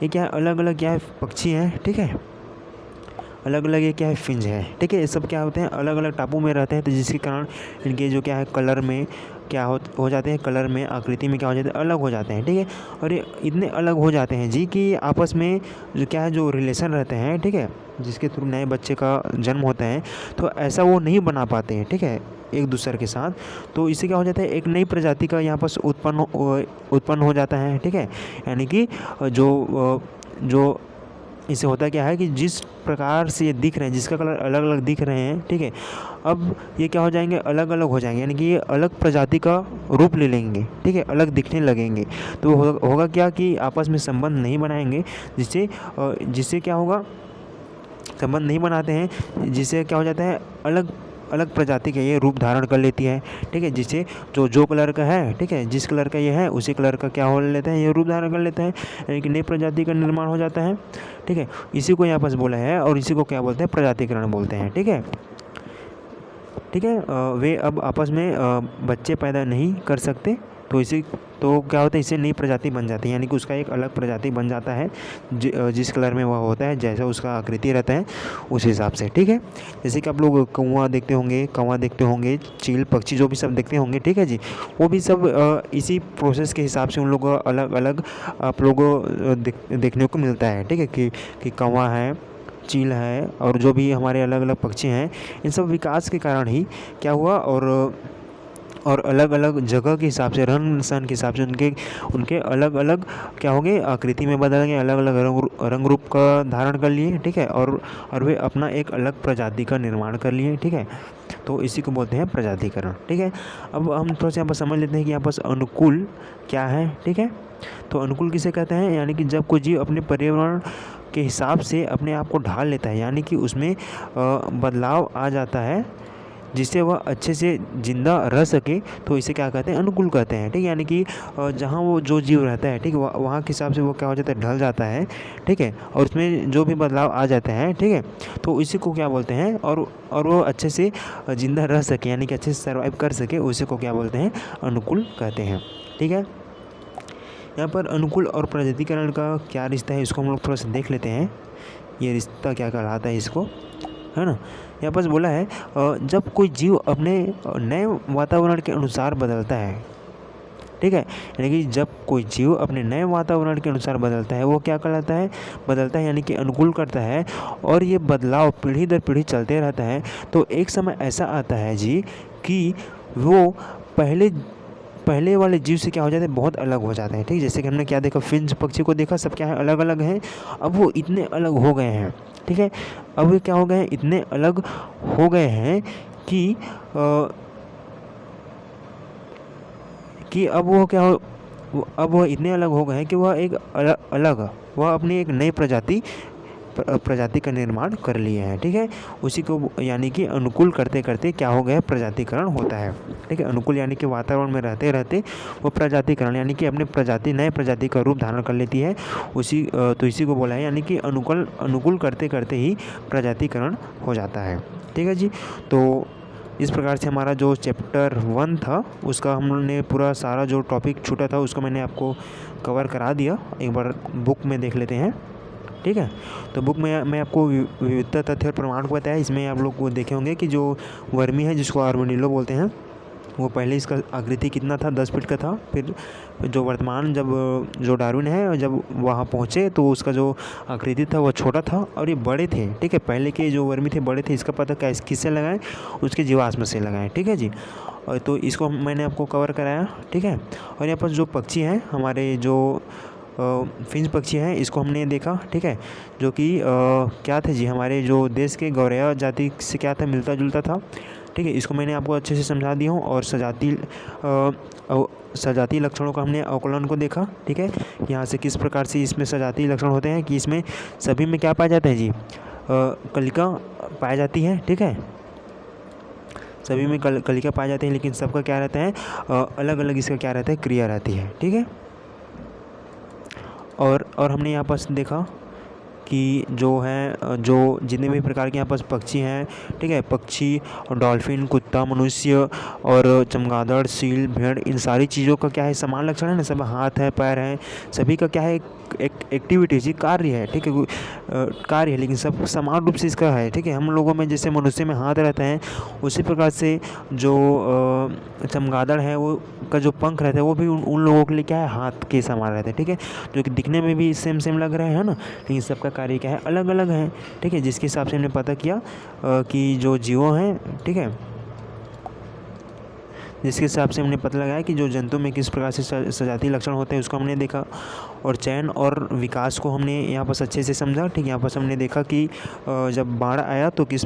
Speaker 1: ये क्या है, अलग अलग क्या है, पक्षी हैं। ठीक है, अलग अलग ये क्या है, फिंच है। ठीक है, ये सब क्या होते हैं, अलग अलग टापू में रहते हैं, तो जिसके कारण इनके जो क्या है, कलर में क्या हो जाते हैं, कलर में, आकृति में क्या हो जाते हैं, अलग हो जाते हैं। ठीक है, और ये इतने अलग हो जाते हैं जी कि आपस में जो क्या है, जो रिलेशन रहते हैं, ठीक है, जिसके थ्रू नए बच्चे का जन्म होता है, तो ऐसा वो नहीं बना पाते हैं। ठीक है, एक दूसरे के साथ, तो इससे क्या हो जाता है, एक नई प्रजाति का यहाँ पर उत्पन्न हो जाता है। ठीक है, यानी कि जो इससे होता क्या है कि जिस प्रकार से ये दिख रहे हैं, जिसका कलर अलग अलग दिख रहे हैं, ठीक है, अब ये क्या हो जाएंगे, अलग अलग हो जाएंगे, यानी कि ये अलग प्रजाति का रूप ले लेंगे। ठीक है, अलग दिखने लगेंगे, तो होगा क्या कि आपस में संबंध नहीं बनाएंगे, जिससे क्या होगा, संबंध नहीं बनाते हैं, जिससे क्या हो जाता है, अलग अलग प्रजाति के ये रूप धारण कर लेती है। ठीक है, जिससे जो कलर का है, ठीक है, जिस कलर का ये है उसी कलर का क्या हो लेता है, ये रूप धारण कर लेता है, यानी कि नई प्रजाति का निर्माण हो जाता है। ठीक है, इसी को यहाँ पर बोला है, और इसी को क्या बोलते हैं, प्रजातिकरण बोलते हैं। ठीक है, ठीक है, वे अब आपस में बच्चे पैदा नहीं कर सकते, तो क्या होता है, इससे नई प्रजाति बन जाती है, यानी कि उसका एक अलग प्रजाति बन जाता है, जिस कलर में वह होता है, जैसा उसका आकृति रहता है उस हिसाब से। ठीक है, जैसे कि आप लोग कौवा देखते होंगे, चील पक्षी जो भी सब देखते होंगे, ठीक है जी, वो भी सब इसी प्रोसेस के हिसाब से उन लोगों को अलग अलग आप लोगों को देखने को मिलता है। ठीक है, कि कौवा है, चील है, और जो भी हमारे अलग अलग पक्षी हैं, इन सब विकास के कारण ही क्या हुआ, और अलग अलग जगह के हिसाब से, रहन सहन के हिसाब से उनके अलग अलग क्या हो गए, आकृति में बदल गए, अलग अलग रंग रूप का धारण कर लिए। ठीक है, और वे अपना एक अलग प्रजाति का निर्माण कर लिए। ठीक है, तो इसी को बोलते हैं प्रजातिकरण। ठीक है, अब हम थोड़ा सा यहाँ पर समझ लेते हैं कि यहाँ पर अनुकूल क्या है। ठीक है, तो अनुकूल किसे कहते हैं, यानी कि जब कोई जीव अपने पर्यावरण के हिसाब से अपने आप को ढाल लेता है, यानी कि उसमें बदलाव आ जाता है, जिससे वह अच्छे से जिंदा रह सके, तो इसे क्या कहते हैं, अनुकूल कहते हैं। ठीक है, यानी कि जहाँ वो जो जीव रहता है, ठीक है, वहाँ के हिसाब से वो क्या हो जाता है, ढल जाता है। ठीक है, और उसमें जो भी बदलाव आ जाते हैं, ठीक है, तो इसी को क्या बोलते हैं, और वो अच्छे से जिंदा रह सके, यानी कि अच्छे से सर्वाइव कर सके, उसी को क्या बोलते हैं, अनुकूल कहते हैं। ठीक है, यहाँ पर अनुकूल और प्रजातिकरण का क्या रिश्ता है, इसको हम लोग थोड़ा सा देख लेते हैं, ये रिश्ता क्या कहलाता है इसको, है ना। यहाँ पर बोला है जब कोई जीव अपने नए वातावरण के अनुसार बदलता है, ठीक है, यानी कि जब कोई जीव अपने नए वातावरण के अनुसार बदलता है, वो क्या कहलाता है, बदलता है, यानी कि अनुकूल करता है, और ये बदलाव पीढ़ी दर पीढ़ी चलते रहता है। तो एक समय ऐसा आता है जी कि वो पहले वाले जीव से क्या हो जाते हैं, बहुत अलग हो जाते हैं। ठीक, जैसे कि हमने क्या देखा, फिंच पक्षी को देखा, सब क्या है, अलग अलग हैं। अब वो इतने अलग हो गए हैं, ठीक है, अब वे क्या हो गए हैं, इतने अलग हो गए हैं कि अब वो क्या हो, अब वह इतने अलग हो गए हैं कि वह एक वह अपनी एक नई प्रजाति का निर्माण कर लिए हैं। ठीक है, उसी को यानी कि अनुकूल करते करते क्या हो गया, प्रजातिकरण होता है। ठीक है, अनुकूल यानी कि वातावरण में रहते रहते वो प्रजातिकरण यानी कि अपने नए प्रजाति का रूप धारण कर लेती है। तो इसी को बोला है, यानी कि अनुकूल करते करते ही प्रजातिकरण हो जाता है। ठीक है जी, तो इस प्रकार से हमारा जो चैप्टर 1 था उसका हमने पूरा सारा जो टॉपिक छूटा था उसको मैंने आपको कवर करा दिया। एक बार बुक में देख लेते हैं। ठीक है, तो बुक में मैं आपको विविधता, तथ्य और प्रमाण को बताया। इसमें आप लोग को देखे होंगे कि जो वर्मी है, जिसको आर्मेनिलो बोलते हैं, वो पहले इसका आकृति कितना था, 10 फीट का था। फिर जो वर्तमान जब जो डार्विन है जब वहाँ पहुँचे तो उसका जो आकृति था वो छोटा था और ये बड़े थे, ठीक है। पहले के जो वर्मी थे बड़े थे। इसका पता किससे लगाएं, उसके जीवाश्म से लगाएं, ठीक है जी। और तो इसको मैंने आपको कवर कराया, ठीक है। और यहाँ पर जो पक्षी हैं हमारे जो फिंच पक्षी हैं, इसको हमने देखा, ठीक है। जो कि क्या थे जी, हमारे जो देश के गौरैया जाति से क्या था, मिलता जुलता था, ठीक है। इसको मैंने आपको अच्छे से समझा दिया हूँ। और सजातीय लक्षणों का हमने अवकलन को देखा, ठीक है। यहाँ से किस प्रकार से इसमें सजातीय लक्षण होते हैं कि इसमें सभी में क्या पाया जाता है जी, कलिका पाई जाती है, ठीक है। सभी में कलिका पाई जाती है, लेकिन सबका क्या रहता है, अलग अलग इसका क्या रहता है, क्रिया रहती है, ठीक है। और हमने यहाँ पर देखा कि जो है जो जितने भी प्रकार के यहाँ पर पक्षी हैं, ठीक है, पक्षी और डॉल्फिन, कुत्ता, मनुष्य और चमगादड़, सील, भेड़, इन सारी चीज़ों का क्या है, समान लक्षण है ना। सब हाथ है, पैर हैं, सभी का क्या है, एक एक्टिविटी जी, कार्य है, ठीक है, कार्य है, लेकिन सब समान रूप से इसका है, ठीक है। हम लोगों में जैसे मनुष्य में हाथ रहते हैं, उसी प्रकार से जो चमगादड़ है वो का जो पंख रहता है वो भी उन लोगों के लिए क्या है, हाथ के समान रहते हैं, ठीक है। जो कि दिखने में भी सेम लग रहे हैं ना, लेकिन सबका कार्य क्या है, अलग अलग है, ठीक है। जिसके हिसाब से हमने पता किया कि जो जीवो हैं, ठीक है, जिसके हिसाब से हमने पता लगाया कि जो जंतु में किस प्रकार से सजातीय लक्षण होते हैं, उसको हमने देखा। और चयन और विकास को हमने यहाँ पर अच्छे से समझा, ठीक है। यहाँ पर हमने देखा कि जब बाढ़ आया तो किस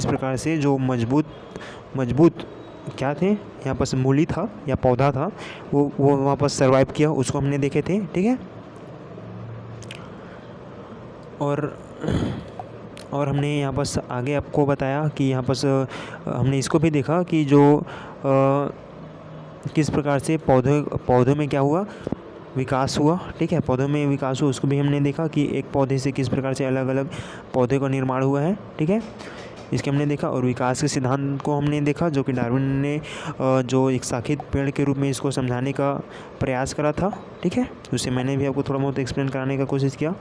Speaker 1: प्रकार से जो मजबूत क्या थे, यहाँ पर मूली था या पौधा था, वो वहाँ पर सर्वाइव किया, उसको हमने देखे थे, ठीक है। और हमने यहाँ पर आगे आपको बताया कि यहाँ पर हमने इसको भी देखा कि जो किस प्रकार से पौधों में क्या हुआ, विकास हुआ, ठीक है। पौधों में विकास हुआ, उसको भी हमने देखा कि एक पौधे से किस प्रकार से अलग अलग पौधे का निर्माण हुआ है, ठीक है। इसके हमने देखा। और विकास के सिद्धांत को हमने देखा, जो कि डार्विन ने जो एक शाखित पेड़ के रूप में इसको समझाने का प्रयास करा था, ठीक है। उसे मैंने भी आपको थोड़ा बहुत एक्सप्लेन कराने का कोशिश किया।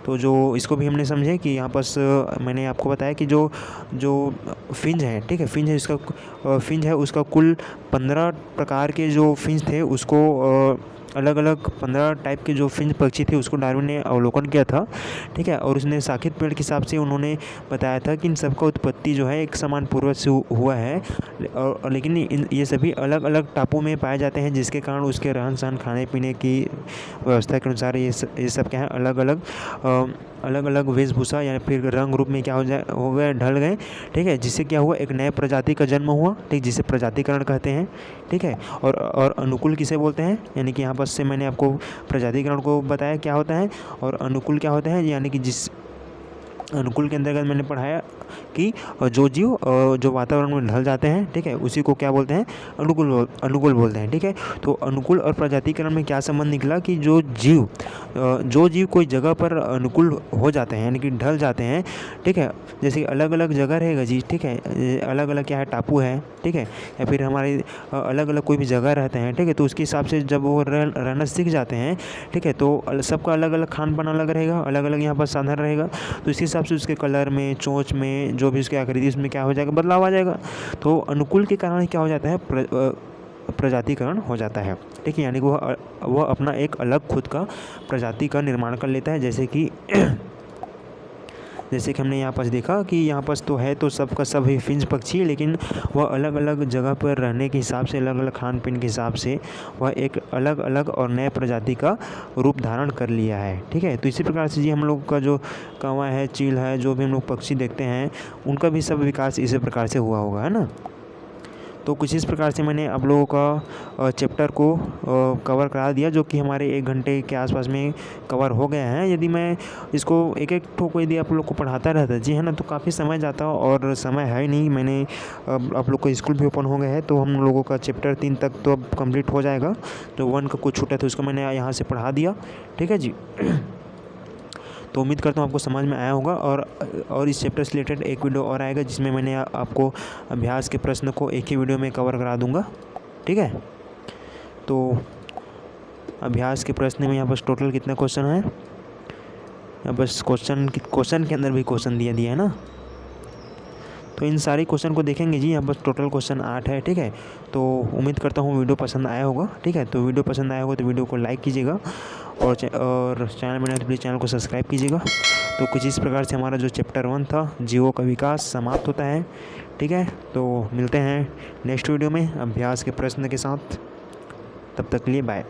Speaker 1: तो जो इसको भी हमने समझे कि यहाँ पर मैंने आपको बताया कि जो फिंच है, ठीक है, फिंच है उसका कुल 15 प्रकार के जो फिंच थे, उसको अलग अलग 15 टाइप के जो फिंच पक्षी थे उसको डार्विन ने अवलोकन किया था, ठीक है। और उसने शाखित पेड़ के हिसाब से उन्होंने बताया था कि इन सबका उत्पत्ति जो है एक समान पूर्वज से हुआ है, और लेकिन ये सभी अलग अलग टापू में पाए जाते हैं, जिसके कारण उसके रहन सहन, खाने पीने की व्यवस्था के अनुसार ये सब क्या है, अलग अलग वेशभूषा या फिर रंग रूप में क्या हो गए, ढल गए, ठीक है। जिससे क्या हुआ, एक नए प्रजाति का जन्म हुआ, ठीक, जिसे प्रजातिकरण कहते हैं, ठीक है। और अनुकूल किसे बोलते हैं, यानी कि यहाँ पर से मैंने आपको प्रजातिकरण को बताया क्या होता है, और अनुकूल क्या होता है, यानी कि जिस अनुकूल के अंतर्गत मैंने पढ़ाया कि जो जीव जो वातावरण में ढल जाते हैं, ठीक है, उसी को क्या बोलते हैं, अनुकूल बोलते हैं, ठीक है। तो अनुकूल और प्रजातिकरण में क्या संबंध निकला कि जो जीव कोई जगह पर अनुकूल हो जाते हैं, यानी कि ढल जाते हैं, ठीक है। जैसे अलग अलग जगह रहेगा जी, ठीक है, अलग अलग क्या है, टापू है, ठीक है, या फिर हमारे अलग अलग कोई भी जगह रहते हैं, ठीक है। तो उसके हिसाब से जब वो रहना सीख जाते हैं, ठीक है, तो सबका अलग अलग खान पान अलग रहेगा, अलग अलग यहाँ पर साधन रहेगा। तो इसके हिसाब से उसके कलर में, चोंच में, जो भी उसकी आकृति, उसमें क्या हो जाएगा, बदलाव आ जाएगा। तो अनुकूल के कारण क्या हो जाता है, प्रजातिकरण हो जाता है, ठीक है। यानी कि वह अपना एक अलग खुद का प्रजाति का निर्माण कर लेता है। जैसे कि हमने यहाँ पर देखा कि यहाँ पर तो है तो सबका सब ही फिंच पक्षी है, लेकिन वह अलग अलग जगह पर रहने के हिसाब से, अलग अलग खान पीन के हिसाब से वह एक अलग अलग और नए प्रजाति का रूप धारण कर लिया है, ठीक है। तो इसी प्रकार से जी हम लोग का जो कौवा है, चील है, जो भी हम लोग पक्षी देखते हैं, उनका भी सब विकास इसी प्रकार से हुआ होगा, है ना। तो कुछ इस प्रकार से मैंने आप लोगों का चैप्टर को कवर करा दिया, जो कि हमारे 1 घंटे के आसपास में कवर हो गया है। यदि मैं इसको एक ठोक यदि आप लोग को पढ़ाता रहता जी, है ना, तो काफ़ी समय जाता, और समय है नहीं। मैंने आप लोग का स्कूल भी ओपन हो गया है, तो हम लोगों का चैप्टर 3 तक तो अब कंप्लीट हो जाएगा। जो 1 का कुछ छूटा था उसको मैंने यहाँ से पढ़ा दिया, ठीक है जी। तो उम्मीद करता हूँ आपको समझ में आया होगा। और इस चैप्टर से रिलेटेड एक वीडियो और आएगा, जिसमें मैंने आपको अभ्यास के प्रश्न को एक ही वीडियो में कवर करा दूंगा, ठीक है। तो अभ्यास के प्रश्न में यहाँ पर टोटल कितने क्वेश्चन हैं, यहाँ बस क्वेश्चन के अंदर भी क्वेश्चन दिया है ना। तो इन सारे क्वेश्चन को देखेंगे जी। यहाँ पर टोटल क्वेश्चन 8 है, ठीक है। तो उम्मीद करता हूँ वीडियो पसंद आया होगा, ठीक है। तो वीडियो पसंद आया होगा तो वीडियो को लाइक कीजिएगा और चैनल में नए तो प्लीज़ चैनल को सब्सक्राइब कीजिएगा। तो कुछ इस प्रकार से हमारा जो चैप्टर 1 था जीवों का विकास समाप्त होता है, ठीक है। तो मिलते हैं नेक्स्ट वीडियो में अभ्यास के प्रश्न के साथ, तब तक के लिए बाय।